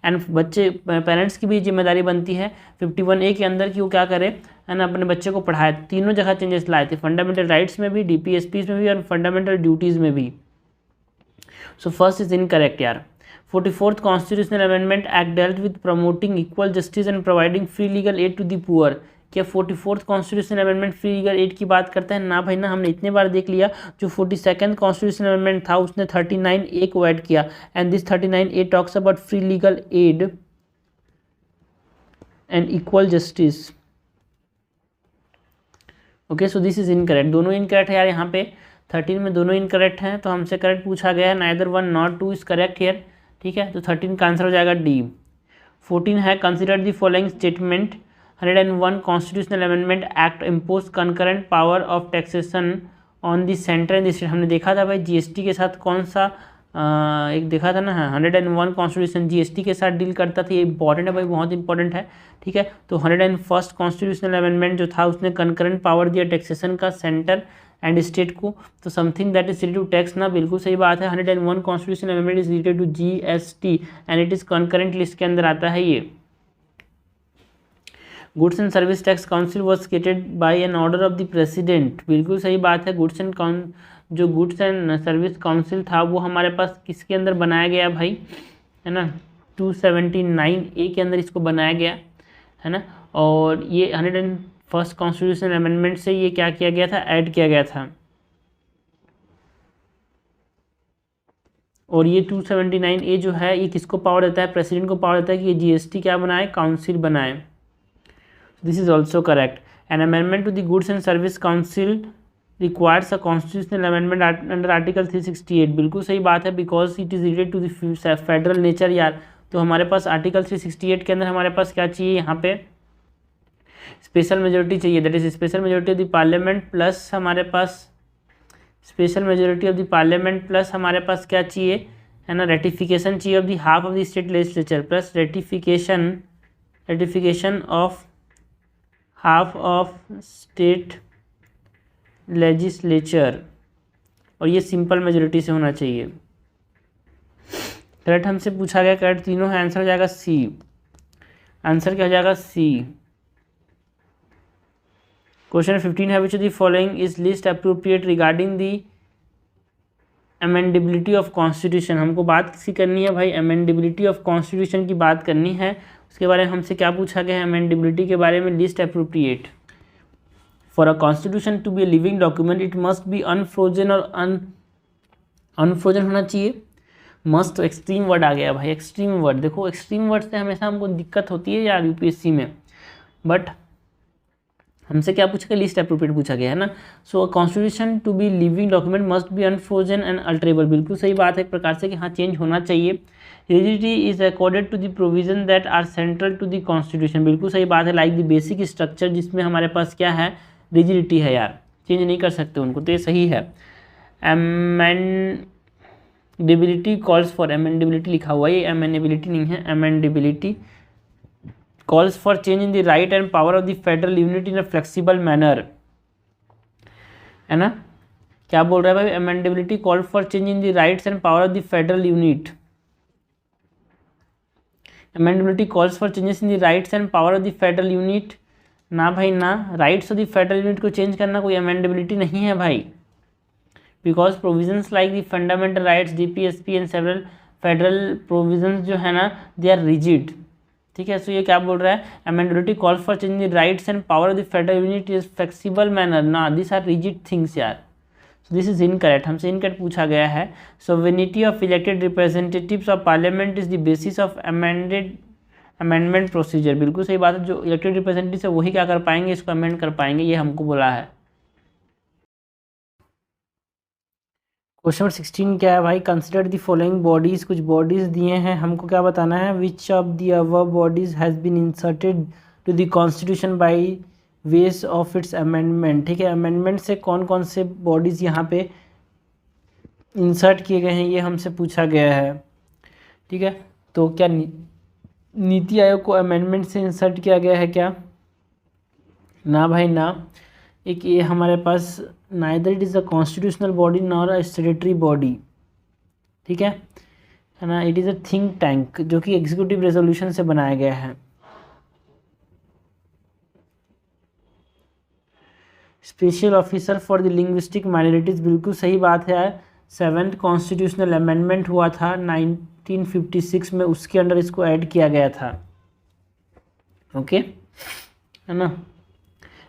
and बच्चे पेरेंट्स की भी जिम्मेदारी बनती है 51A के अंदर कि वो क्या करे, है ना, अपने बच्चे को पढ़ाए। तीनों जगह चेंजेस लाए थे, फंडामेंटल राइट्स में भी, डीपीएसपीज में भी और फंडामेंटल ड्यूटीज़ में भी। सो फर्स्ट इज इनकरेक्ट यार। 44th constitutional amendment act dealt with promoting equal justice and providing free legal aid to the poor. क्या 44th constitutional amendment free legal aid की बात करता है? ना भाई ना, हमने इतने बार देख लिया। जो 42nd कॉन्स्टिट्यूशनल अमेंडमेंट था उसने 39A को ऐड किया, and this 39A talks about free legal add and equal justice. Okay, so this is incorrect, दोनों इनकरेक्ट है यार यहाँ पे, 13 में दोनों इनकरेक्ट हैं, तो हमसे करेक्ट पूछा गया है, neither 1 not 2 is correct here. ठीक है, तो 13 का आंसर हो जाएगा डी। 14 है consider the following statement, 101 constitutional amendment act impose concurrent power of taxation on the centre and the state. हमने देखा था भाई जीएसटी के साथ कौन सा एक देखा था ना, 101 कॉन्स्टिट्यूशन जीएसटी के साथ डील करता था, ये इंपॉर्टेंट है भाई, बहुत इंपॉर्टेंट है। ठीक है, तो 101st कॉन्स्टिट्यूशनल अमेंडमेंट जो था उसने कंकरेंट पावर दिया टैक्सेशन का सेंटर एंड स्टेट को, तो something that is related to tax ना, बिल्कुल सही बात है। 101 constitutional amendment is related to GST and it is concurrent list के अंदर आता है ये। Goods and service tax council was created by an order of the president, बिल्कुल सही बात है। गुड्स एंड सर्विस काउंसिल था वो हमारे पास किसके अंदर बनाया गया भाई, है ना, 279A के अंदर इसको बनाया गया, है ना। और ये 101st कॉन्स्टिट्यूशनल अमेंडमेंट से ये क्या किया गया था, ऐड किया गया था। और ये 279A जो है ये किसको पावर देता है, प्रेसिडेंट को पावर देता है कि ये जीएसटी क्या बनाए, काउंसिल बनाए। This is also correct. An amendment to the goods and service council requires a constitutional amendment under article 368, बिल्कुल सही बात है, because it is related to the federal nature यार। तो हमारे पास आर्टिकल 368 के अंदर हमारे पास क्या चाहिए, यहाँ पे स्पेशल मेजोरिटी चाहिए, that is special majority of the parliament plus हमारे पास special majority of the parliament plus हमारे पास क्या चाहिए, है ना, रेटिफिकेशन चाहिए of the half of the state legislature plus ratification of half of state legislature, और ये सिंपल मेजोरिटी से होना चाहिए। करेक्ट हमसे पूछा गया, करेक्ट तीनों है, आंसर हो जाएगा सी। आंसर क्या हो जाएगा, सी। क्वेश्चन 15 है, which of the following is list appropriate regarding the amendability of constitution. हमको बात किसी करनी है भाई, अमेंडेबिलिटी ऑफ कॉन्स्टिट्यूशन की बात करनी है। उसके बारे में हमसे क्या पूछा गया है, अमेंडेबिलिटी के बारे में, list appropriate. For a constitution to be a living document it must be unfrozen और अनफ्रोजन होना चाहिए। मस्ट तो एक्सट्रीम वर्ड आ गया भाई, एक्सट्रीम वर्ड। देखो एक्सट्रीम वर्ड से हमेशा हमको दिक्कत होती है यार यूपीएससी में, बट हमसे क्या पूछा गया, लिस्ट अप्रोप्रिएट पूछा गया है ना। So constitution to be living document must be unfrozen and alterable, बिल्कुल सही बात है एक प्रकार से कि हाँ चेंज होना चाहिए। Rigidity is accorded to the provision that are central to the constitution, बिल्कुल सही बात है। लाइक द बेसिक स्ट्रक्चर, जिसमें हमारे पास क्या है, रिजिडिटी है यार, चेंज नहीं कर सकते उनको, तो ये सही है। अमेंडेबिलिटी कॉल्स फॉर, अमेंडेबिलिटी लिखा हुआ है, ये अमेंडेबिलिटी नहीं है, amendability calls for change in the right and power of the federal unit in a flexible manner, है ना। क्या बोल रहा है भाई, amendability call for change in the rights and power of the federal unit, amendability calls for changes in the rights and power of the federal unit, ना भाई ना, rights of the federal unit को चेंज करना कोई अमेंडेबिलिटी नहीं है भाई, because provisions like the fundamental rights, DPSP and several federal provisions जो है ना, दे आर रिजिड, ठीक है। सो ये क्या बोल रहा है, amendability call for change the rights and power of the federal unit is flexible manner, ना दिस आर रिजिड थिंग्स यार। सो दिस इज इनकरेक्ट, हमसे इनकरेक्ट पूछा गया है। Sovereignty of elected representatives of parliament is the basis of amendment procedure, बिल्कुल सही बात है। जो इलेक्टेड रिप्रेजेंटेटिव है वही क्या कर पाएंगे, इसको अमेंड कर पाएंगे, ये हमको बोला है। क्वेश्चन नंबर 16 क्या है भाई, कंसिडर द फॉलोइंग बॉडीज, कुछ बॉडीज दिए हैं, हमको क्या बताना है, which of the above bodies has been inserted to the constitution by ways of its amendment, ठीक है। अमेंडमेंट से कौन कौन से बॉडीज़ यहाँ पे इंसर्ट किए गए हैं, ये हमसे पूछा गया है, ठीक है। तो क्या नीति आयोग को अमेंडमेंट से इंसर्ट किया गया है क्या, ना भाई ना। एक ये हमारे पास neither it is a constitutional body nor a statutory body, ठीक है ना। It is a think tank जो कि एग्जीक्यूटिव रेजोल्यूशन से बनाया गया है। Special officer for the linguistic minorities, बिल्कुल सही बात है। 7th कॉन्स्टिट्यूशनल अमेंडमेंट हुआ था 1956 में, उसके अंडर इसको ऐड किया गया था, ओके है ना।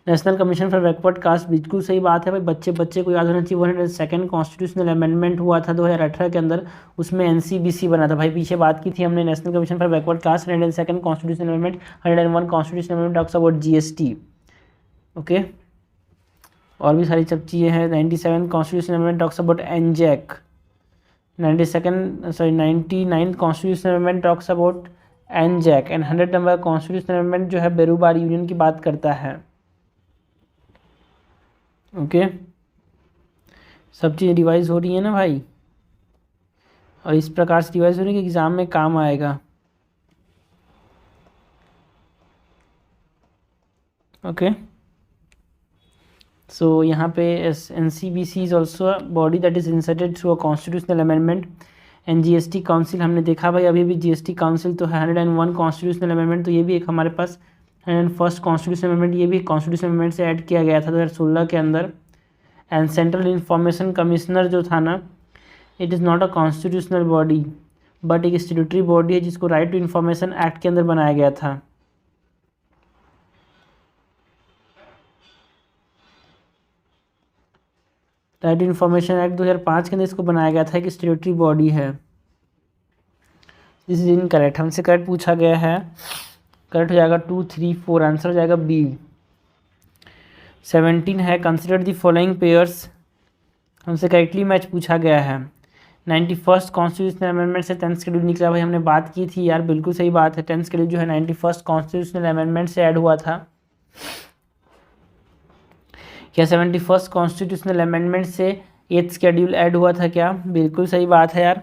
National commission for backward caste, बिल्कुल सही बात है भाई, बच्चे को याद होना चाहिए। 102nd कॉन्स्टिट्यूशनल अमेंडमेंट हुआ था 2018 के अंदर, उसमें एनसीबीसी बना था भाई, पीछे बात की थी हमने। National commission for backward caste, 102nd constitutional amendment, 101 constitutional amendment talks about GST, okay. और भी सारी सब चीज़ें हैं। 97 constitutional amendment talks about एनजैक, 99 constitutional amendment talks about एनजैक, and 100 number constitutional amendment जो है बेरूबार यूनियन की बात करता है, ओके। सब चीज़ रिवाइज हो रही है ना भाई, और इस प्रकार से रिवाइज हो रही है कि एग्ज़ाम में काम आएगा, ओके। सो यहाँ पे NCBC is also body that is inserted through a constitutional amendment. And GST council हमने देखा भाई, अभी भी GST काउंसिल तो है। 101 कॉन्स्टिट्यूशनल अमेंडमेंट, तो ये भी एक हमारे पास 101st कॉन्स्टिट्यूशनल अमेंडमेंट, ये भी कॉन्स्टिट्यूशनल अमेंडमेंट से ऐड किया गया था 2016 के अंदर। एंड सेंट्रल इंफॉर्मेशन कमिश्नर जो था ना, it is not a constitutional body but एक स्टेट्यूटरी बॉडी है, जिसको राइट टू इन्फॉर्मेशन एक्ट के अंदर बनाया गया था। राइट टू इन्फॉर्मेशन एक्ट 2005 के अंदर इसको बनाया गया था, एक स्टेट्यूटरी बॉडी है। दिस इज इनकरेक्ट, हमसे करेक्ट पूछा गया है, करेक्ट हो जाएगा 2, 3, 4, आंसर हो जाएगा बी। 17 है, कंसिडर द फॉलोइंग पेयर्स, हमसे करेक्टली मैच पूछा गया है। 91st कॉन्स्टिट्यूशनल अमेंडमेंट से 10th शेड्यूल निकला भाई, हमने बात की थी यार, बिल्कुल सही बात है। 10th शेड्यूल जो है 91st कॉन्स्टिट्यूशनल अमेंडमेंट से ऐड हुआ था। क्या 71st कॉन्स्टिट्यूशनल अमेंडमेंट से 8th शेड्यूल ऐड हुआ था क्या, बिल्कुल सही बात है यार,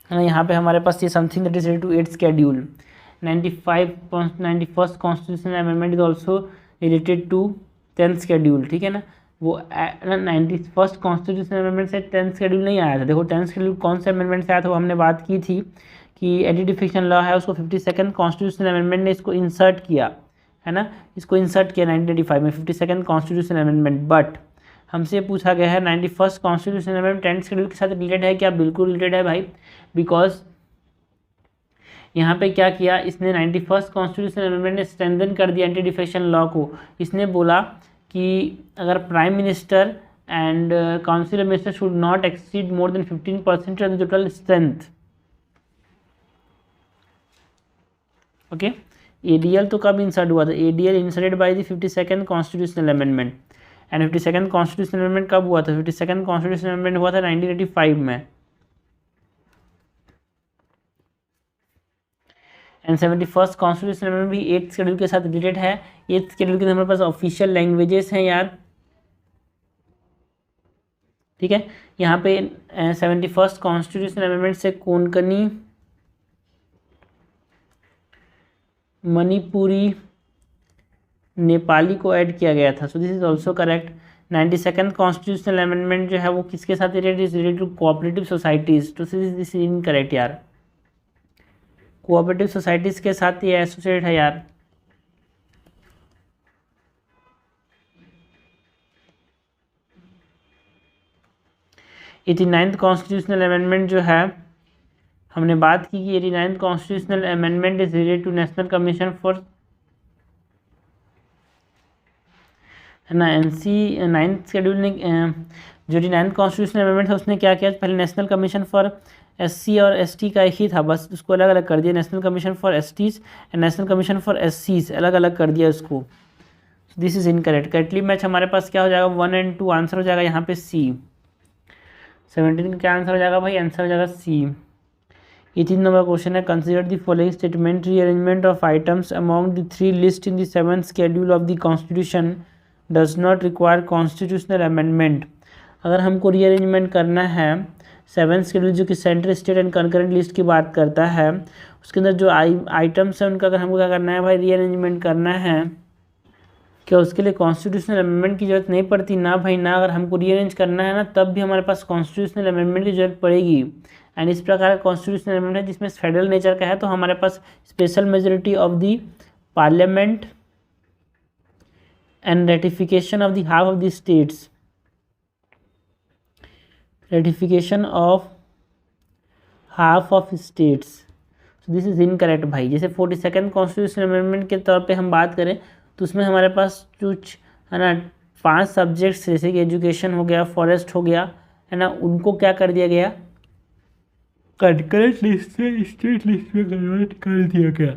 है ना। यहाँ पे हमारे पास ये something that is related to 8th schedule. 91st constitutional amendment is also related to 10th schedule, ठीक है ना। वो 91st कॉन्स्टिट्यूशनल अमेंडमेंट से 10th शेड्यूल नहीं आया था। देखो 10th शेड्यूल कौन से अमेंडमेंट से आया था, वो हमने बात की थी कि एंटी डिफेक्शन लॉ है, उसको 52nd कॉन्स्टिट्यूशनल अमेंडमेंट ने इसको इंसर्ट किया, है ना, इसको इंसर्ट किया 1985 में 52nd कॉन्स्टिट्यूशनल अमेंडमेंट। बट हमसे पूछा गया है 91st constitutional amendment 10th schedule के साथ रिलेटेड है क्या, बिल्कुल रिलेटेड है भाई, बिकॉज यहाँ पे क्या किया इसने, 91st कॉन्स्टिट्यूशनल अमेंडमेंट ने स्ट्रेंथन कर दिया एंटी डिफेक्शन लॉ को। इसने बोला कि अगर prime minister and council of minister should not exceed more than 15% of the total strength, okay. ADL तो कब इंसर्ट हुआ था, ADL inserted by the 52nd constitutional amendment, and 52nd constitutional amendment कब हुआ था, 52nd कॉन्स्टिट्यूशनल अमेंडमेंट हुआ था 1985 में, एंड 71st कॉन्स्टिट्यूशनल अमेंडमेंट भी 8th शेड्यूल के साथ रिलेटेड है। 8th शेड्यूल के हमारे पास ऑफिशियल लैंग्वेजेस हैं यार, ठीक है। यहाँ पे 71st कॉन्स्टिट्यूशनल अमेंडमेंट से कोंकणी, मणिपुरी, नेपाली को ऐड किया गया था, so this is also correct. 92nd constitutional amendment जो है वो किसके साथ related, is related to cooperative societies, तो दिस इज इनकरेक्ट यार, कोऑपरेटिव सोसाइटीज के साथ ये एसोसिएट है यार। एटी 89th कॉन्स्टिट्यूशनल अमेंडमेंट जो है हमने बात की कि 89th constitutional amendment is related to national commission for, है ना, एनसी 9th शेड्यूल ने जो 89th कॉन्स्टिट्यूशनल अमेंडमेंट था उसने क्या किया, पहले नेशनल कमीशन फॉर एससी और एसटी का एक ही था, बस उसको अलग अलग कर दिया, national commission for STs and national commission for एससीज अलग अलग कर दिया उसको। This is incorrect. Correctly match हमारे पास क्या हो जाएगा, 1 और 2 आंसर हो जाएगा यहाँ पे सी। 17 का क्या आंसर हो जाएगा भाई, आंसर हो जाएगा सी। 18 नंबर क्वेश्चन है, consider the following statement rearrangement of items among the 3 list in the 7th schedule of the constitution does not require constitutional amendment. अगर हमको रीअरेंजमेंट करना है 7th शेड्यूल जो कि central state and concurrent list की बात करता है, उसके अंदर जो आइटम्स हैं उनका अगर हमको क्या करना है भाई, रीअरेंजमेंट करना है, क्या उसके लिए कॉन्स्टिट्यूशनल अमेंडमेंट की जरूरत नहीं पड़ती, ना भाई ना। अगर हमको रीअरेंज करना है ना तब भी हमारे पास कॉन्स्टिट्यूशनल अमेंडमेंट की जरूरत पड़ेगी। एंड इस प्रकार का कॉन्स्टिट्यूशनल अमेंडमेंट है जिसमें फेडरल नेचर का है, तो हमारे पास special majority of the parliament and ratification of the half of the states, ratification of half of states, this is incorrect भाई। जैसे 42nd कॉन्स्टिट्यूशनल अमेंडमेंट के तौर पे हम बात करें तो उसमें हमारे पास कुछ है ना 5 सब्जेक्ट्स जैसे कि एजुकेशन हो गया, फॉरेस्ट हो गया, है ना, उनको क्या कर दिया गया, कंकरेंट लिस्ट से स्टेट लिस्ट में कन्वर्ट कर दिया गया,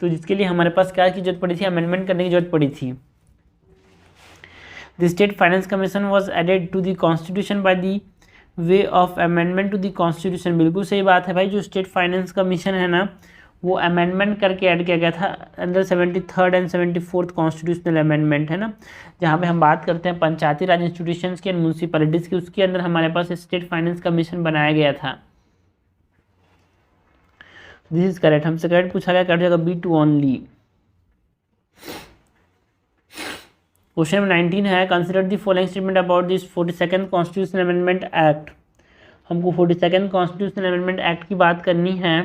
तो जिसके लिए हमारे पास क्या की जरूरत पड़ी थी, अमेंडमेंट करने की जरूरत पड़ी थी। The state finance commission was added to the constitution by the way of amendment to the constitution. बिल्कुल सही बात है भाई, जो स्टेट फाइनेंस कमीशन है ना वो अमेंडमेंट करके ऐड किया गया था under 73rd and 74th constitutional amendment, है ना, जहाँ पे हम बात करते हैं पंचायती राज इंस्टीट्यूशंस की एंड म्यूनसिपैलिटीज़ की, उसके अंदर हमारे पास स्टेट फाइनेंस कमीशन बनाया गया था। This is correct. हमसे करेक्ट पूछा गया, करेक्ट जाएगा B2 ओनली। क्वेश्चन नंबर 19 है, consider the following statement about this 42nd constitutional amendment act. हमको 42nd कॉन्स्टिट्यूशनल अमेंडमेंट एक्ट की बात करनी है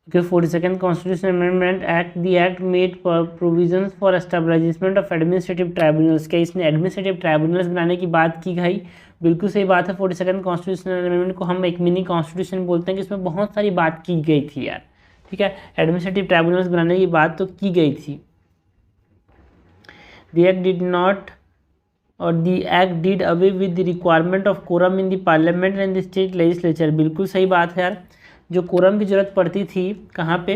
कि 42nd constitutional amendment act the act made provisions for establishment of administrative tribunals. क्या इसने एडमिनिस्ट्रेटिव ट्राइब्यूनल्स बनाने की बात की भाई? बिल्कुल सही बात है। 42nd कॉन्स्टिट्यूशनल अमेंडमेंट को हम एक मिनी कॉन्स्टिट्यूशन बोलते हैं कि इसमें बहुत सारी बात की गई थी यार, ठीक है। एडमिनिस्ट्रेटिव ट्राइब्यूनल्स बनाने की बात तो की गई थी। द एक्ट डिड नॉट और the act did away with the requirement of quorum in the parliament and the state legislature. बिल्कुल सही बात है यार, जो कोरम की जरूरत पड़ती थी कहाँ पे,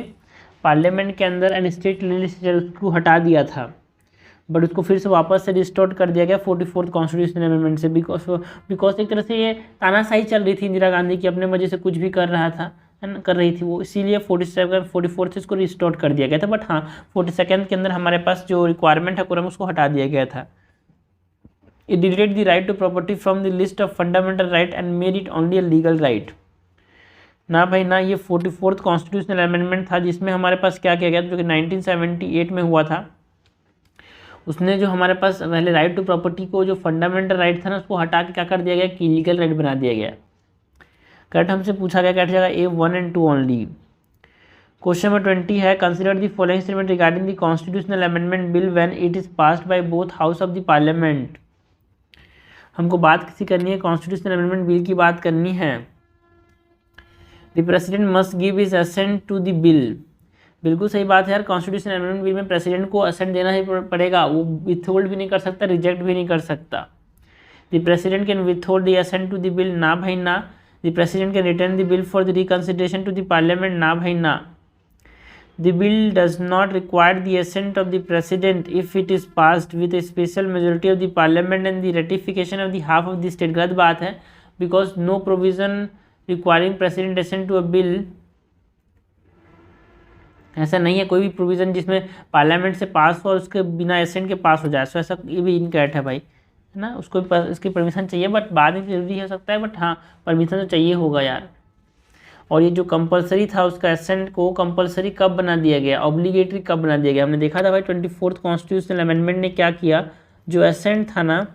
पार्लियामेंट के अंदर एंड स्टेट लेजिस्लेचर, उसको हटा दिया था, बट उसको फिर से वापस से रिस्टोर कर दिया गया 44th कॉन्स्टिट्यूशनल अमेंडमेंट से। बिकॉज एक तरह से ये तानाशाही चल रही थी इंदिरा गांधी की, अपने मजे से कुछ भी कर रहा था, कर रही थी वो, इसीलिए 44th इसको रिस्टोर कर दिया गया था। बट हाँ, 42nd के अंदर हमारे पास जो रिक्वायरमेंट है कोरम, उसको हटा दिया गया था। It deleted the right to property from the list of fundamental right and made it only a legal right. ना भाई ना, ये 44th कॉन्स्टिट्यूशनल अमेंडमेंट था जिसमें हमारे पास क्या किया गया था, जो कि 1978 में हुआ था। उसने जो हमारे पास पहले राइट टू प्रॉपर्टी को, जो फंडामेंटल राइट था ना, उसको हटा के क्या कर दिया गया कि लीगल राइट बना दिया गया। करेक्ट हमसे पूछा गया, करेक्ट जाएगा A1 and 2 only. Question number 20 है, consider the following statement regarding the constitutional amendment bill when it is passed by both house of the parliament. हमको बात किसी करनी है, कॉन्स्टिट्यूशनल अमेंडमेंट बिल की बात करनी है। The president must give his assent to the bill. बिल्कुल सही बात है यार, कॉन्स्टिट्यूशनल अमेंडमेंट बिल में प्रेसिडेंट को असेंट देना ही पड़ेगा, वो विथहोल्ड भी नहीं कर सकता, रिजेक्ट भी नहीं कर सकता। The president can withhold the assent to the bill, ना भाई ना। The president can return the bill for the reconsideration to the parliament, ना भाई ना। The bill does not require the assent of the president if it is passed with a special majority of the parliament and the ratification of the half of the state। गलत बात है, because no provision requiring president assent to a bill, ऐसा नहीं है कोई भी प्रोविज़न जिसमें पार्लियामेंट से पास हो और उसके बिना एसेंट के पास हो जाए, सो ऐसा ये भी इनकरेक्ट है भाई, है ना। उसको इसकी परमिशन चाहिए, बट बाद में जरूरी हो सकता है, बट हाँ परमिशन तो चाहिए होगा यार। और ये जो कंपलसरी था उसका एसेंट को कंपलसरी कब बना दिया गया, ऑब्लिगेटरी कब बना दिया गया, हमने देखा था भाई 24th कॉन्स्टिट्यूशनल अमेंडमेंट ने क्या किया, जो एसेंट था ना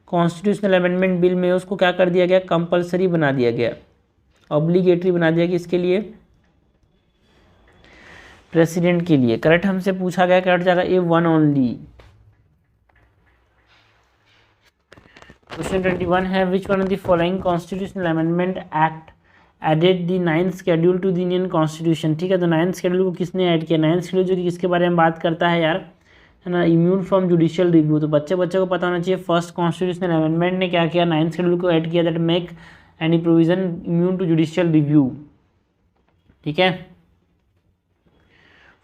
कॉन्स्टिट्यूशनल अमेंडमेंट बिल में उसको क्या कर दिया गया, कंपलसरी बना दिया गया, ऑब्लिगेटरी बना दिया गया, किसके लिए, प्रेसिडेंट के लिए। करेक्ट हमसे पूछा गया, करेक्ट जाएगा A1 ओनली। क्वेश्चन 21 है, which one of the following constitutional amendment act added the 9th schedule to the Indian constitution. ठीक है, तो 9th शेड्यूल को किसने ऐड किया, 9th शेड्यूल जो कि किसके बारे में बात करता है यार, है ना, इम्यून फ्रॉम जुडिशियल रिव्यू। तो बच्चे को पता होना चाहिए फर्स्ट कॉन्स्टिट्यूशनल अमेंडमेंट ने क्या किया, 9th शेड्यूल को ऐड किया, that make any provision immune to judicial review. ठीक है,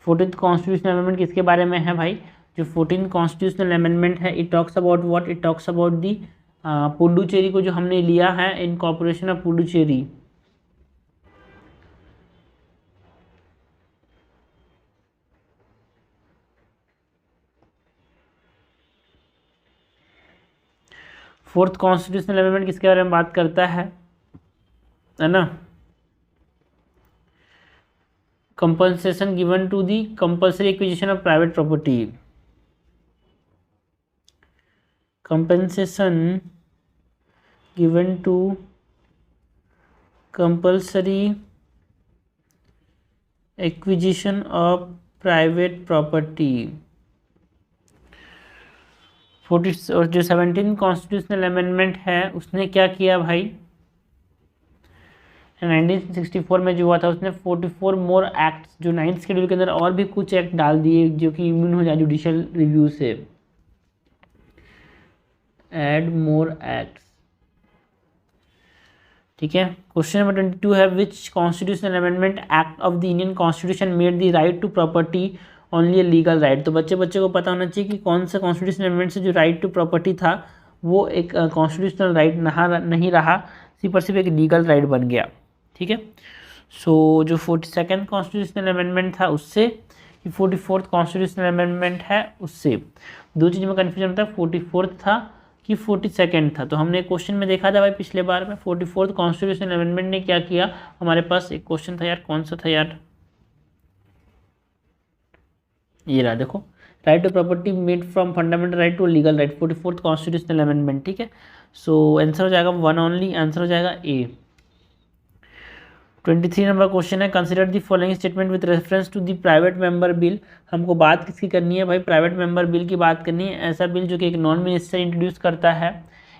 14th कॉन्स्टिट्यूशनल अमेंडमेंट किसके बारे में है भाई, जो 14th कॉन्स्टिट्यूशनल अमेंडमेंट है, it talks about what, it talks about the Puducherry को जो हमने लिया है, incorporation of Puducherry. Fourth constitutional amendment किसके बारे में बात करता है ना, compensation given to the compulsory acquisition of private property, compensation given to compulsory acquisition of private property। 40 और जो 17th कॉन्स्टिट्यूशनल अमेंडमेंट है उसने क्या किया भाई, 1964 में जो हुआ था उसने 44 मोर एक्ट्स, जो 9th शेड्यूल के अंदर और भी कुछ एक्ट डाल दिए जो कि इम्यून हो जाए जुडिशियल रिव्यू से, एड मोर एक्ट्स। ठीक है, क्वेश्चन नंबर 22 है, which constitutional amendment act of the Indian constitution made the right to property only a legal right. तो बच्चे को पता होना चाहिए कि कौन सा कॉन्स्टिट्यूशनल अमेंडमेंट से जो राइट टू प्रॉपर्टी था वो एक कॉन्स्टिट्यूशनल राइट नहीं रहा, सिर्फ एक लीगल राइट बन गया। ठीक है, सो जो 42nd कॉन्स्टिट्यूशनल अमेंडमेंट था उससे, 44th कॉन्स्टिट्यूशनल अमेंडमेंट है उससे, दो चीज़ में कन्फ्यूजन होता है, 44th था कि 42nd था। तो हमने क्वेश्चन में देखा था भाई पिछले बार में 44th कॉन्स्टिट्यूशनल अमेंडमेंट ने क्या किया, हमारे पास एक क्वेश्चन था यार, कौन सा था यार, ये रहा देखो, right to property made from fundamental right to legal right, 44th constitutional amendment. ठीक है, सो आंसर हो जाएगा 1 ओनली, आंसर हो जाएगा ए। 23 नंबर क्वेश्चन है, consider the following statement with reference to the private member bill. हमको बात किसकी करनी है भाई, प्राइवेट मेंबर बिल की बात करनी है। ऐसा बिल जो कि एक नॉन मिनिस्टर इंट्रोड्यूस करता है,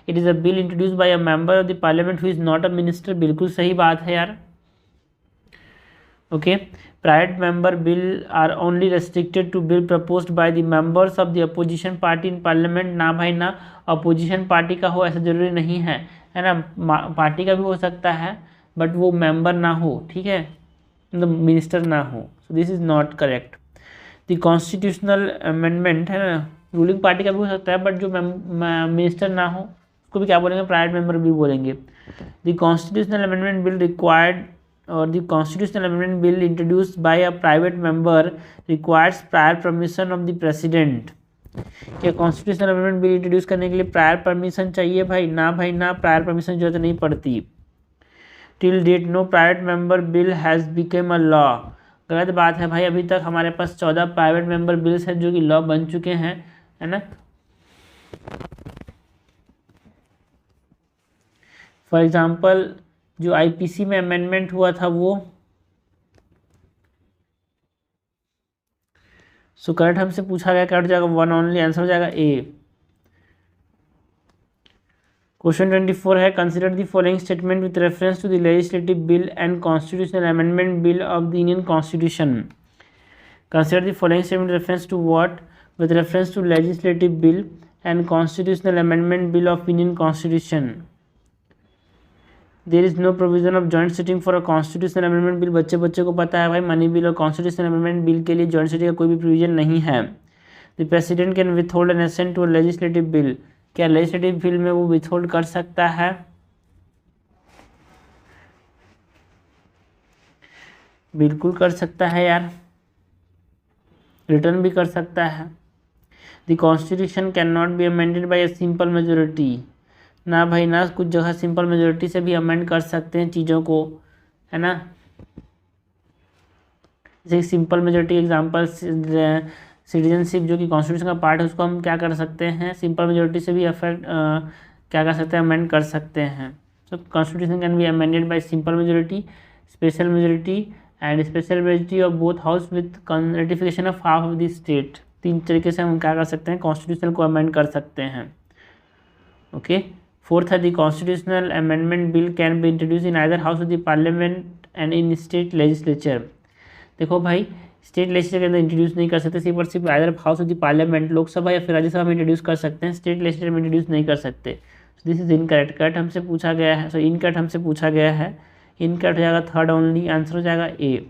it is a bill introduce by a member of the parliament who is not a minister. बिल्कुल सही बात है यार। Okay, private member bill are only restricted to bill proposed by the members of the opposition party in parliament. ना भाई ना, अपोजिशन पार्टी का हो ऐसा जरूरी नहीं है ना, पार्टी का भी हो सकता है बट वो मेंबर ना हो, ठीक है, मतलब मिनिस्टर ना हो। So this is not correct. The constitutional amendment है ना, रूलिंग पार्टी का भी हो सकता है बट जो मिनिस्टर ना हो उसको भी क्या बोलेंगे, प्राइवेट मेंबर भी बोलेंगे। The constitutional amendment bill required और the constitutional amendment bill introduced by a private member requires prior permission of the president. क्या कॉन्स्टिट्यूशनल अमेंडमेंट बिल इंट्रोड्यूस करने के लिए प्रायर परमिशन चाहिए भाई? ना भाई ना, प्रायर परमिशन जरूरत नहीं पड़ती। Till date no private member bill has became a law. गलत बात है भाई, अभी तक हमारे पास 14 प्राइवेट मेंबर बिल्स हैं जो कि लॉ बन चुके हैं, है ना। फॉर एग्जाम्पल जो आईपीसी में अमेंडमेंट हुआ था वो, सो करेक्ट हमसे पूछा गया, करेक्ट जाएगा 1 ओनली, आंसर हो जाएगा ए। क्वेश्चन 24 है, consider the following statement with reference to the legislative bill and constitutional amendment bill of the Indian constitution. Consider the following statement reference to what, with reference to legislative bill and constitutional amendment bill of Indian constitution. There is no provision of joint sitting for a constitutional amendment bill. बच्चे बच्चे को पता है भाई, मनी बिल और कॉन्स्टिट्यूशनल अमेंडमेंट बिल के लिए जॉइंट सिटिंग का कोई भी प्रोविजन नहीं है। The president can withhold an assent to a legislative bill. क्या लेजिस्लेटिव बिल में वो विथहोल्ड कर सकता है? बिल्कुल कर सकता है यार, रिटर्न भी कर सकता है। The constitution can not be amended bye a simple majority. ना भाई ना, कुछ जगह सिंपल मेजोरिटी से भी अमेंड कर सकते हैं चीज़ों को, है ना। जैसे सिंपल मेजोरिटी एग्जांपल, सिटीजनशिप जो कि कॉन्स्टिट्यूशन का पार्ट है, उसको हम क्या कर सकते हैं, सिंपल मेजोरिटी से भी अफेक्ट क्या कर सकते हैं, अमेंड कर सकते हैं। तो constitution can be amended by simple majority, special majority and special majority of both house with ratification of half of the state. 3 तरीके से हम क्या कर सकते हैं, कॉन्स्टिट्यूशन को अमेंड कर सकते हैं। ओके। फोर्थ है the constitutional amendment bill can be introduce in either house of the parliament and in state legislature. देखो भाई, स्टेट लेजिस्लेचर के अंदर इंट्रोड्यूस नहीं कर सकते, सिर्फ और सिर्फ either house of the parliament, Lok Sabha या फिर राज्यसभा में इंट्रोड्यूस कर सकते हैं, स्टेट लेजिस्लेचर में इंट्रोड्यूस नहीं कर सकते। This is incorrect. कट हमसे पूछा गया है, सो इनकट हमसे पूछा गया है, इनकट हो जाएगा थर्ड ओनली, आंसर हो जाएगा ए।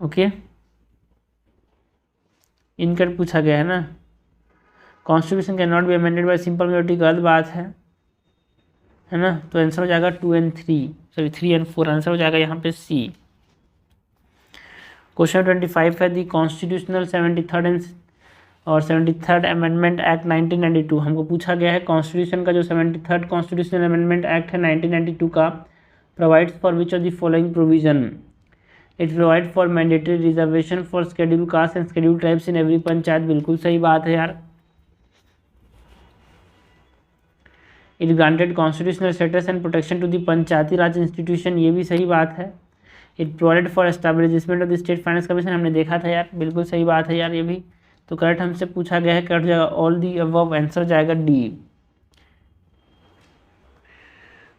ओके, इनकट पूछा गया है ना। Constitution can not be amended by simple majority, गलत बात है ना। तो आंसर हो जाएगा 2 and 3, सॉरी 3 and 4, आंसर हो जाएगा यहाँ पे सी। क्वेश्चन 25 है दी कॉन्स्टिट्यूशनल 73rd और 73rd अमेंडमेंट एक्ट 1992। हमको पूछा गया है कॉन्स्टिट्यूशन का जो 73rd कॉन्स्टिट्यूशनल अमेंडमेंट एक्ट है 1992 का, provides for which of the following provision. It provide for mandatory reservation for schedule caste and schedule tribes in every panchayat. बिल्कुल सही बात है यार। It granted constitutional status and protection to the panchayati raj institution, ये भी सही बात है। It provided for establishment of the state finance commission, हमने देखा था यार, बिल्कुल सही बात है यार ये भी। तो करेक्ट हमसे पूछा गया है, करेक्ट जाएगा ऑल दी अबव, आंसर जाएगा डी।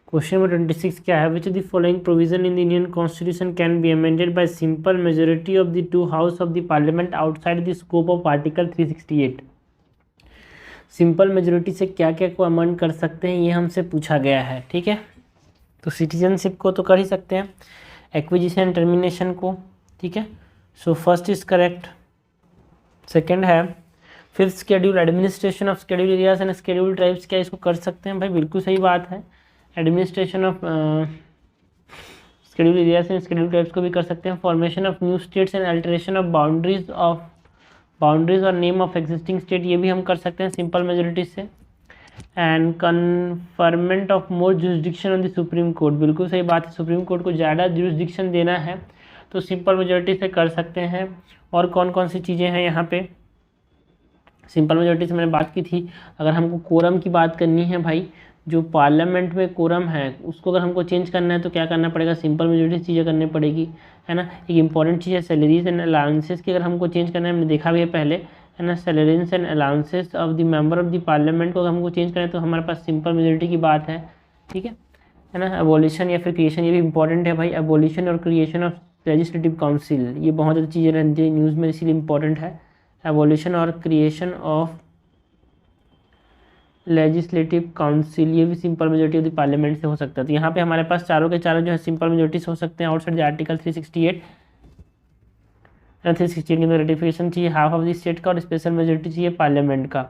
क्वेश्चन नंबर 26 क्या है, which of the following provision in the Indian constitution can be amended by simple majority of the 2 house of the parliament outside the scope of article 368। Simple majority से क्या क्या को अमेंड कर सकते हैं, ये हमसे पूछा गया है, ठीक है। तो सिटीजनशिप को तो कर ही सकते हैं, एक्विजिशन टर्मिनेशन को, ठीक है। So first is correct. Second है fifth schedule, administration of schedule areas and schedule tribes, क्या इसको कर सकते हैं भाई, बिल्कुल सही बात है। Administration of schedule areas and schedule tribes को भी कर सकते हैं। Formation of new states and alteration of boundaries और नेम ऑफ एग्जिस्टिंग स्टेट, ये भी हम कर सकते हैं सिंपल मेजोरिटी से। And conferment of more jurisdiction on the supreme court, बिल्कुल सही बात है, सुप्रीम कोर्ट को ज़्यादा जुरिस्डिक्शन देना है तो सिंपल मेजोरिटी से कर सकते हैं। और कौन कौन सी चीज़ें हैं यहाँ पे सिंपल मेजोरिटी से मैंने बात की थी। अगर हमको कोरम की बात करनी है भाई, जो पार्लियामेंट में कोरम है उसको अगर हमको चेंज करना है तो क्या करना पड़ेगा, सिंपल मेजोरिटी से चीज़ें करनी पड़ेगी, है ना। एक इंपॉर्टेंट चीज़ है सैलरीज एंड अलाउंसेस की, अगर हमको चेंज करना है, हमने देखा भी है पहले, है ना। Salaries and allowances of the member of the parliament को अगर हमको चेंज करना है तो हमारे पास सिंपल मेजोरिटी की बात है, ठीक है ना। एबोलिशन या फिर क्रिएशन, ये भी इंपॉर्टेंट है भाई, एबोलिशन और क्रिएशन ऑफ लेजिस्लेटिव काउंसिल, ये बहुत ज़्यादा चीज़ें रहती है न्यूज़ में, इसीलिए इंपॉर्टेंट है। एबोलिशन और क्रिएशन ऑफ लेजिस्लेटिव काउंसिल, ये भी simple majority of the parliament से हो सकता है। तो यहाँ पे हमारे पास चारों के चारों जो है सिंपल मेजोरिटी से हो सकते हैं आउटसाइड द आर्टिकल 368 के अंदर रेटिफिकेशन चाहिए हाफ ऑफ द स्टेट का और स्पेशल मेजोरिटी चाहिए पार्लियामेंट का।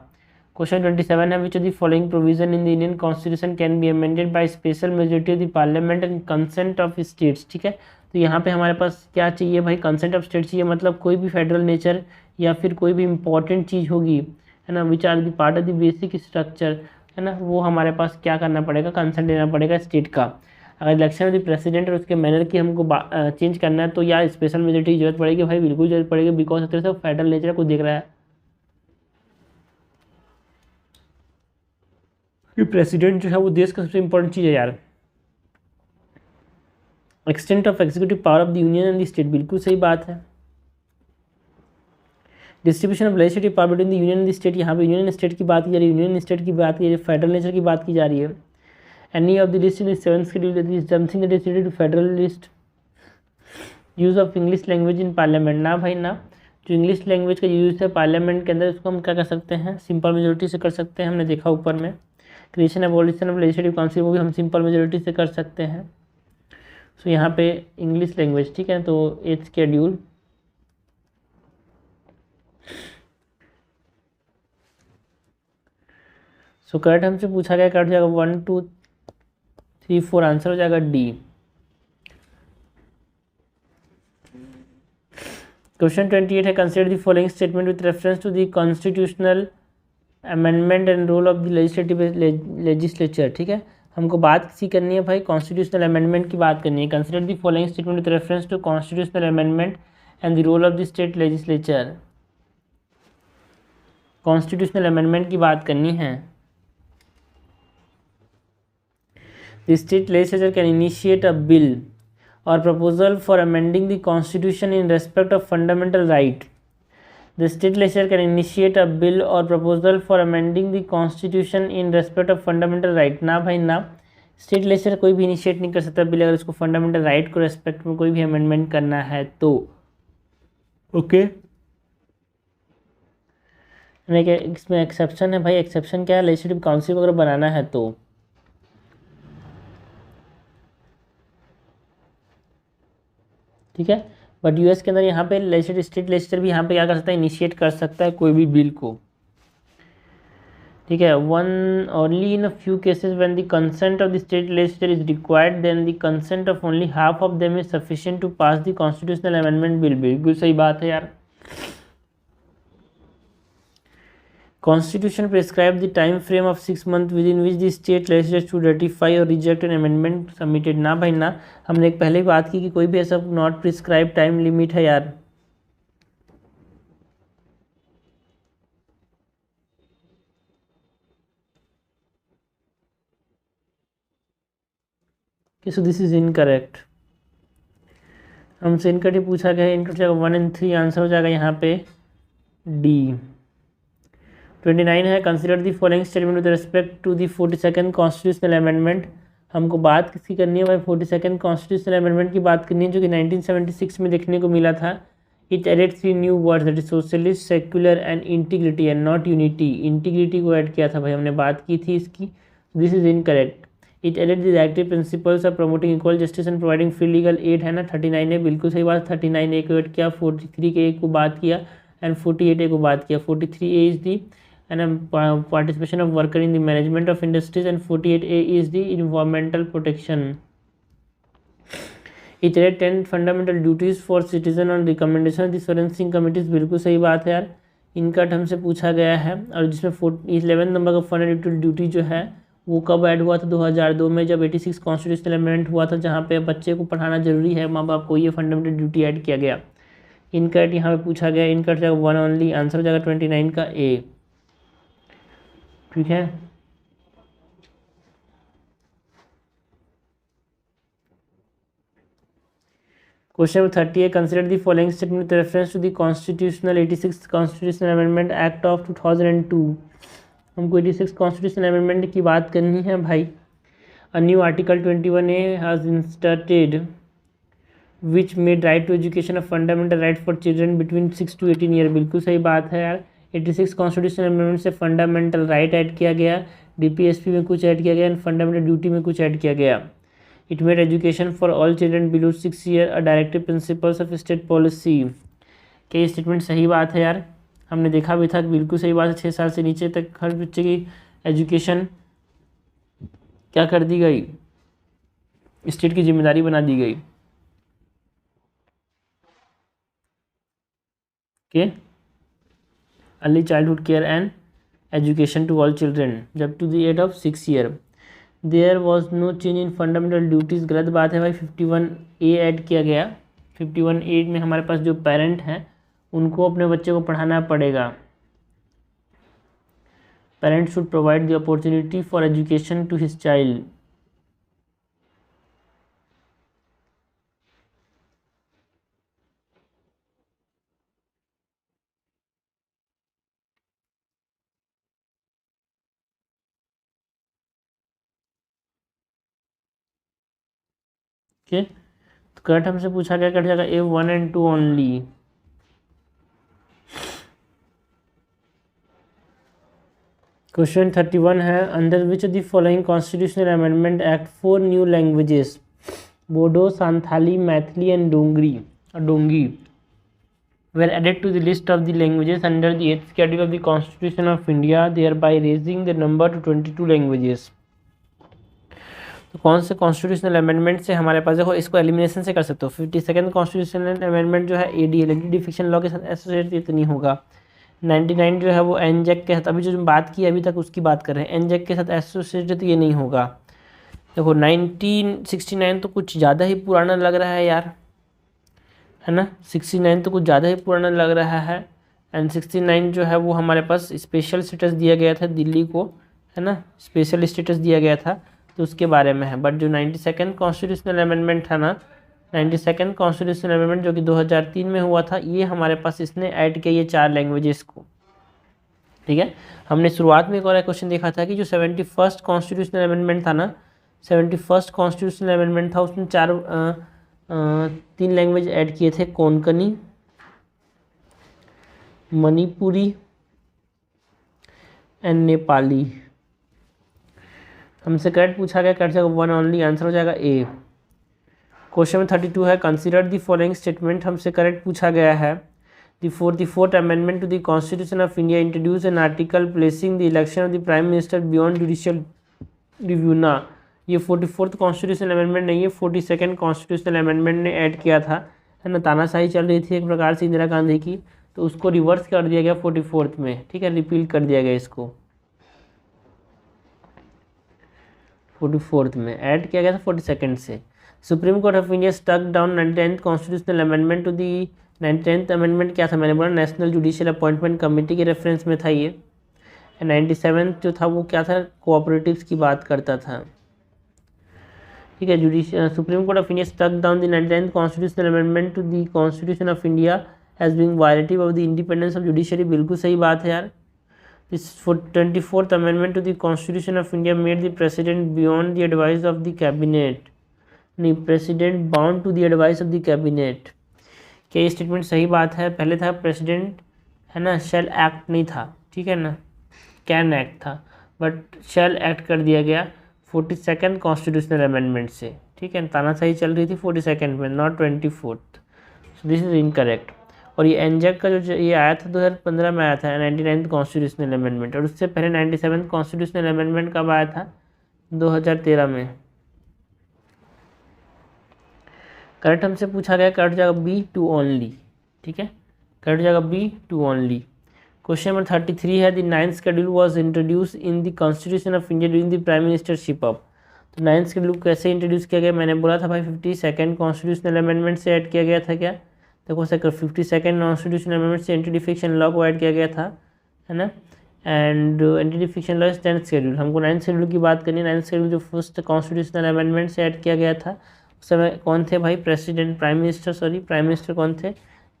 क्वेश्चन 27 है which of the following provision in the Indian constitution can be amended by special majority of the parliament and consent of states, ठीक है। तो यहाँ पे हमारे पास क्या चाहिए भाई, कंसेंट ऑफ स्टेट चाहिए, मतलब कोई भी फेडरल नेचर या फिर कोई भी इंपॉर्टेंट चीज़ होगी, है ना, which are the part of the basic structure, है ना, वो हमारे पास क्या करना पड़ेगा, कंसेंट देना पड़ेगा स्टेट का। अगर इलेक्शन ऑफ द प्रेसिडेंट और उसके मैनर की हमको चेंज करना है तो या स्पेशल मेजोरिटी की जरूरत पड़ेगी भाई, बिल्कुल जरूरत पड़ेगी, बिकॉज इस तरह से फेडरल नेचर को देख रहा है कि प्रेसिडेंट जो है वो देश का सबसे इंपॉर्टेंट चीज़ है यार। Extent of executive power of the union and the state, बिल्कुल सही बात है। Distribution of legislative power between the union and the state, यहाँ पे यूनियन स्टेट की बात की जा रही है, यूनियन स्टेट की बात की जा रही है, फेडरल नेचर की बात की जा रही है। Any of the list in the 7th schedule is something that is related to federal list. Use of English language in parliament, ना भाई ना, जो इंग्लिश लैंग्वेज का यूज़ है पार्लियामेंट के अंदर उसको हम क्या कर सकते हैं, सिंपल मेजोरिटी से कर सकते हैं, हमने देखा ऊपर में। Creation abolition of legislative council वो भी हम सिंपल मेजोरिटी से कर सकते हैं। सो यहाँ पे इंग्लिश लैंग्वेज, ठीक है, तो 8th शेड्यूल। सो करेक्ट हमसे पूछा गया, करेक्ट जाएगा 1 2 3 4, आंसर हो जाएगा डी। क्वेश्चन 28 है, consider the following statement with reference to the constitutional amendment and role of the legislature. ठीक है, हमको बात किसी करनी है भाई, कॉन्स्टिट्यूशनल अमेंडमेंट की बात करनी है। Consider the following statement with reference to constitutional amendment and the role of the state legislature. Constitutional amendment की बात करनी है। The state legislature can initiate a bill or proposal for amending the constitution in respect of fundamental right. The state legislature can initiate a bill or proposal for amending the constitution in respect of fundamental right. ना भाई ना, स्टेट लेजिस्लेचर कोई भी इनिशिएट नहीं कर सकता बिल अगर उसको फंडामेंटल राइट को रेस्पेक्ट में कोई भी अमेंडमेंट करना है तो। ओके, इसमें एक्सेप्शन है भाई। एक्सेप्शन क्या है? लेजिस्लेटिव काउंसिल वगैरह बनाना है तो। ठीक है, बट यूएस के अंदर यहाँ पे लेजिस्लेटिव स्टेट लेजिस्लेचर भी यहाँ पे क्या कर सकता है? इनिशिएट कर सकता है कोई भी बिल को। ठीक है, one only in a few cases when the consent of the state legislature is required then the consent of only half of them is sufficient to pass the constitutional amendment bill. बिल्कुल सही बात है यार। Constitution prescribes the time frame of 6 months within which the state legislature should ratify or reject an amendment submitted। ना भाई ना, हमने एक पहले बात की कि कोई भी ऐसा नॉट प्रिस्क्राइब टाइम लिमिट है यार। सो दिस इज इनकरेक्ट। हमसे इनकरेक्ट ही पूछा गया है। इनकरेक्ट जाएगा 1 and 3, आंसर हो जाएगा यहाँ पे डी। 29 है, consider the following statement with respect to the 42nd constitutional amendment. हमको बात किसकी करनी है भाई? 42nd कॉन्स्टिट्यूशनल अमेंडमेंट की बात करनी है, जो कि 1976 में देखने को मिला था। It added 3 new words, that is socialist, secular and integrity and not unity. Integrity को ऐड किया था भाई, हमने बात की थी इसकी। This is incorrect. It added the directive principles of promoting equal justice and providing free legal aid, है ना। 39 है, बिल्कुल सही बात। 39 ए को ऐड किया, 43 के ए को बात किया एंड 48 ए को बात किया। 43 A is the and participation of worker in the management of industries and 48A is the environmental protection. It had 10 fundamental duties for citizen on recommendation of the Sorensen committees। बिल्कुल सही बात है यार, इनका हमसे पूछा गया है। और जिसमें 11 नंबर का फंडामेंटल ड्यूटी जो है वो कब ऐड हुआ था? 2002 में, जब 86 कॉन्स्टिट्यूशनल अमेंडमेंट हुआ था, जहाँ पे बच्चे को पढ़ाना जरूरी है, माँ बाप को, ये फंडामेंटल ड्यूटी ऐड किया गया। इनका यहाँ पे पूछा गया। इनका जाएगा 1 ओनली, आंसर हो जाएगा 29 का ए। ठीक है, क्वेश्चन 30 है, consider the following statement with reference to the constitutional 86 constitutional amendment act of 2002। हमको 86 कॉन्स्टिट्यूशनल अमेंडमेंट की बात करनी है भाई। A new article 21A has inserted which made right to education of fundamental right for children between 6 to 18 year. बिल्कुल सही बात है यार। 86 कॉन्स्टिट्यूशनल अमेंडमेंट से फंडामेंटल राइट ऐड किया गया, डीपीएसपी में कुछ ऐड किया गया एंड फंडामेंटल ड्यूटी में कुछ ऐड किया गया। It made education for all children below 6 year a directive principles of state policy. क्या ये स्टेटमेंट सही बात है यार? हमने देखा भी था कि बिल्कुल सही बात है। 6 साल से नीचे तक हर बच्चे की एजुकेशन क्या कर दी गई? स्टेट की जिम्मेदारी बना दी गई। के early childhood care and education to all children जब to the age of 6 year. There was no change in fundamental duties. गलत बात है भाई, 51A ऐड किया गया। 51A में हमारे पास जो पेरेंट हैं उनको अपने बच्चे को पढ़ाना पड़ेगा। Parent should provide the opportunity for education to his child. Okay, तो करेक्ट हमसे पूछा गया, कट जाएगा ए 1 and 2 ओनली। क्वेश्चन 31 है, under which of the following constitutional amendment act 4 new languages Bodo, Santhali, Maithili and डोंगी were added to the list of the languages under the 8th schedule of the Constitution of India, thereby raising the number to 22 languages. तो कौन से कॉन्स्टिट्यूशनल अमेंडमेंट से हमारे पास, देखो इसको एलिमिनेशन से कर सकते हो। 52nd कॉन्स्टिट्यूशनल अमेंडमेंट जो है एडी डिफिक्शन लॉ के साथ एसोसिएटेड नहीं होगा। 99 जो है वो एनजेक के साथ, अभी जो बात की अभी तक उसकी बात कर रहे हैं, एनजेक के साथ एसोसिएटेड ये नहीं होगा। देखो 1969 तो कुछ ज़्यादा ही पुराना लग रहा है यार, है ना। 69 तो कुछ ज़्यादा ही पुराना लग रहा है। एंड 69 जो है वो हमारे पास स्पेशल स्टेटस दिया गया था दिल्ली को, है ना, स्पेशल स्टेटस दिया गया था, तो उसके बारे में है। बट जो 92nd कॉन्स्टिट्यूशनल अमेंडमेंट था ना, 92nd कॉन्स्टिट्यूशनल अमेंडमेंट जो कि 2003 में हुआ था, ये हमारे पास इसने ऐड किया ये 4 लैंग्वेजेस को, ठीक है। हमने शुरुआत में एक और क्वेश्चन देखा था कि जो 71st कॉन्स्टिट्यूशनल अमेंडमेंट था ना, 71st कॉन्स्टिट्यूशनल अमेंडमेंट था, उसमें 3 लैंग्वेज ऐड किए थे, कोंकणी, मणिपुरी एंड नेपाली। हमसे करेक्ट पूछा गया, करेक्ट जगह 1 ओनली, आंसर हो जाएगा ए। क्वेश्चन में 32 है, कंसीडर द फॉलोइंग स्टेटमेंट। हमसे करेक्ट पूछा गया है, the 44th amendment to the constitution of India introduce an article placing the election of the prime minister beyond judicial review. ना, ये 44th कॉन्स्टिट्यूशनल अमेंडमेंट नहीं है, 42nd कॉन्स्टिट्यूशनल अमेंडमेंट ने ऐड किया था, है ना। तानाशाही चल रही थी एक प्रकार से इंदिरा गांधी की, तो उसको रिवर्स कर दिया गया 44th में, ठीक है, रिपील कर दिया गया इसको, 44th में ऐड किया गया था 42nd से। Supreme court of India stuck down 99th constitutional amendment to the 99th amendment क्या था, मैंने बोला नेशनल जुडिशियल अपॉइंटमेंट कमेटी के रेफरेंस में था ये। 97th जो था वो क्या था, कोऑपरेटिव्स की बात करता था, ठीक है। Supreme court of India stuck down the 99th constitutional amendment to the constitution of India as being violative of the independence of judiciary. बिल्कुल सही बात है यार। This 24th amendment to the constitution of India made the president beyond the advice of the cabinet, नहीं, president bound to the advice of the cabinet. क्या ये स्टेटमेंट सही बात है? पहले था प्रेसिडेंट, है ना, शैल एक्ट नहीं था, ठीक है ना, कैन एक्ट था, बट शैल एक्ट कर दिया गया 42nd कॉन्स्टिट्यूशनल अमेंडमेंट से, ठीक है। तानाशाही चल रही थी 42nd में, not 24th, so this is incorrect. और ये एनजेक का जो ये आया था 2015 में आया था 99th कॉन्स्टिट्यूशनल अमेंडमेंट, और उससे पहले 97th कॉन्स्टिट्यूशनल अमेंडमेंट कब आया था, 2013 में। करेक्ट हमसे पूछा गया, करेक्ट जाएगा बी, टू ओनली, ठीक है, करेक्ट जाएगा B, two only. Question number 33 है, the 9th schedule was introduce in the constitution of India during the prime ministership of. तो 9th शेड्यूल कैसे इंट्रोड्यूस किया गया, मैंने बोला था भाई 52nd कॉन्स्टिट्यूशनल अमेंडमेंट से ऐड किया गया था। क्या देखो सर, 52nd कॉन्स्टिट्यूशनल अमेंडमेंट से एंटी डिफिक्शन लॉ को ऐड किया गया था, है ना। And anti defection law is 10th schedule. हमको 9th शेड्यूल की बात करनी है। 9th शेड्यूल जो फर्स्ट कॉन्स्टिट्यूशनल अमेंडमेंट से ऐड किया गया था, उस समय कौन थे भाई, प्रेसिडेंट, प्राइम मिनिस्टर कौन थे,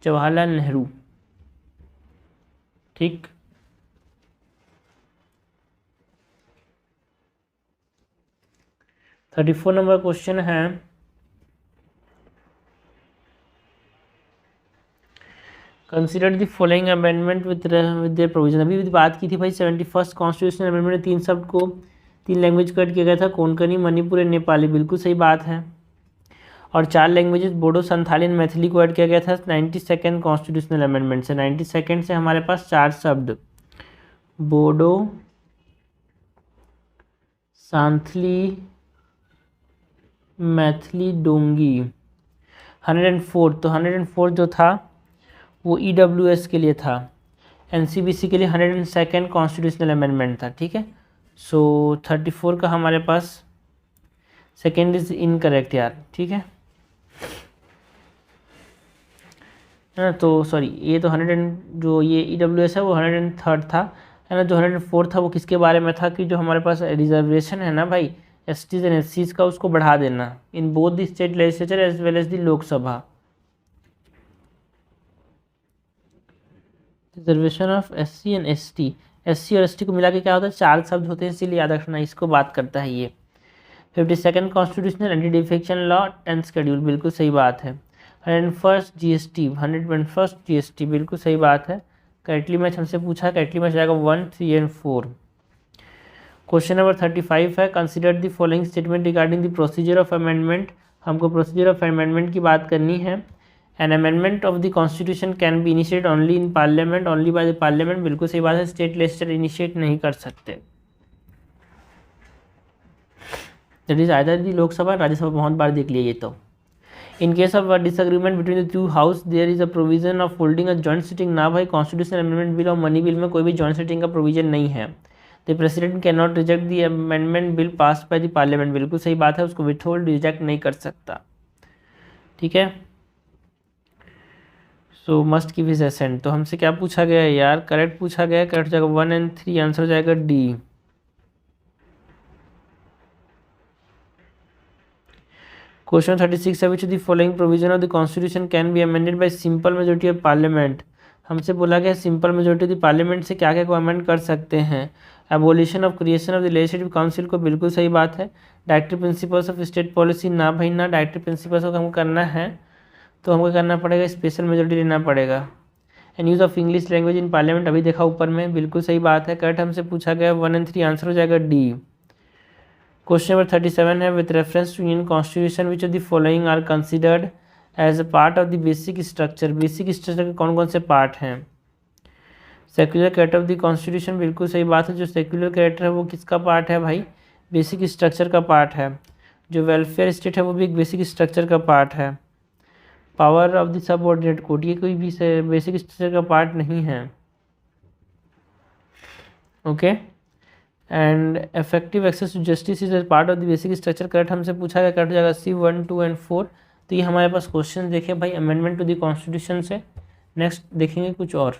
जवाहरलाल नेहरू, ठीक। थर्टी 34 नंबर क्वेश्चन है, consider the following amendment with their provision. अभी भी बात की थी भाई 71st कॉन्स्टिट्यूशनल अमेंडमेंट में 3 शब्द को 3 लैंग्वेज को ऐड किया गया था, कोंकणी, मणिपुरी, नेपाली। बिल्कुल सही बात है। और 4 लैंग्वेजेस बोडो, संथाली, मैथिली को ऐड किया गया था 92nd कॉन्स्टिट्यूशनल अमेंडमेंट से। 92nd से हमारे पास 4 शब्द बोडो, सांथली, मैथिली, डोंगी। 104, तो 104 जो था वो EWS के लिए था, NCBC के लिए 102nd कॉन्स्टिट्यूशनल अमेंडमेंट था, ठीक है। सो 34 का हमारे पास सेकेंड इज इनकरेक्ट यार, ठीक है ना। तो सॉरी, ये तो 100 जो ये EWS है वो 103 था, है ना। जो 104 था वो किसके बारे में था कि जो हमारे पास रिजर्वेशन है ना भाई, STs एंड SCs का, उसको बढ़ा देना in both the state legislature as well as the Lok Sabha. Reservation of SC and ST, SC और ST को मिला के क्या होता है, 4 शब्द होते हैं, इसीलिए याद रखना, इसको बात करता है ये। 52nd constitutional anti defection law 10th schedule, बिल्कुल सही बात है। 101st GST, 101st GST, बिल्कुल सही बात है। करेक्टली मैच हमसे पूछा है, करेक्टली मैच आएगा 1, 3 एंड 4। क्वेश्चन नंबर 35 है, consider the following statement regarding the procedure of amendment. हमको प्रोसीजर ऑफ अमेंडमेंट की बात करनी है। An amendment of the constitution can B initiate only in parliament, only by the parliament. बिल्कुल सही बात है, स्टेट लेजिस्लेचर इनिशिएट नहीं कर सकते। That is either the Lok Sabha, Rajya Sabha बहुत बार देख लिया ये तो। In case of disagreement between the two house there is a provision of holding a joint sitting. ना भाई, कॉन्स्टिट्यूशन अमेंडमेंट बिल और मनी बिल में कोई भी जॉइंट सिटिंग का प्रोविजन नहीं है। The president can not reject the amendment bill pass by the parliament. बिल्कुल सही बात है, उसको विथहोल्ड रिजेक्ट नहीं कर सकता। ठीक है, so must give his assent. तो हमसे क्या पूछा गया है यार, करेक्ट पूछा गया है, करेक्ट जाएगा 1 और 3, आंसर हो जाएगा डी। क्वेश्चन 36 है, which the following provision of the constitution can be amended by simple majority of parliament. हमसे बोला गया simple majority of the parliament से क्या क्या को अमेंड कर सकते हैं। Abolition of creation of the legislative council को, बिल्कुल सही बात है। Directive principles of state policy, ना भाई ना, डायरेक्टिव प्रिंसिपल्स को हमको करना है तो हमको करना पड़ेगा, स्पेशल मेजोरिटी लेना पड़ेगा। And use of English language in parliament, अभी देखा ऊपर में, बिल्कुल सही बात है, करेक्ट हमसे पूछा गया 1 और 3, आंसर हो जाएगा डी। क्वेश्चन नंबर 37 है, with reference to Indian constitution which of the following are considered as a part of the basic structure. Basic structure के कौन कौन से पार्ट हैं। Secular character of the constitution, बिल्कुल सही बात है, जो सेक्युलर कैरेक्टर है वो किसका पार्ट है भाई, बेसिक स्ट्रक्चर का पार्ट है। जो वेलफेयर स्टेट है वो भी एक बेसिक स्ट्रक्चर का पार्ट है। Power of the subordinate court, ये कोई भी बेसिक स्ट्रक्चर का पार्ट नहीं है। Okay, and effective access to justice is part of the basic structure, correct हमसे पूछा गया, करेक्ट हो जाएगा सी 1, 2 और 4। तो ये हमारे पास क्वेश्चन देखे भाई अमेंडमेंट टू द कॉन्स्टिट्यूशन से। नेक्स्ट देखेंगे कुछ और।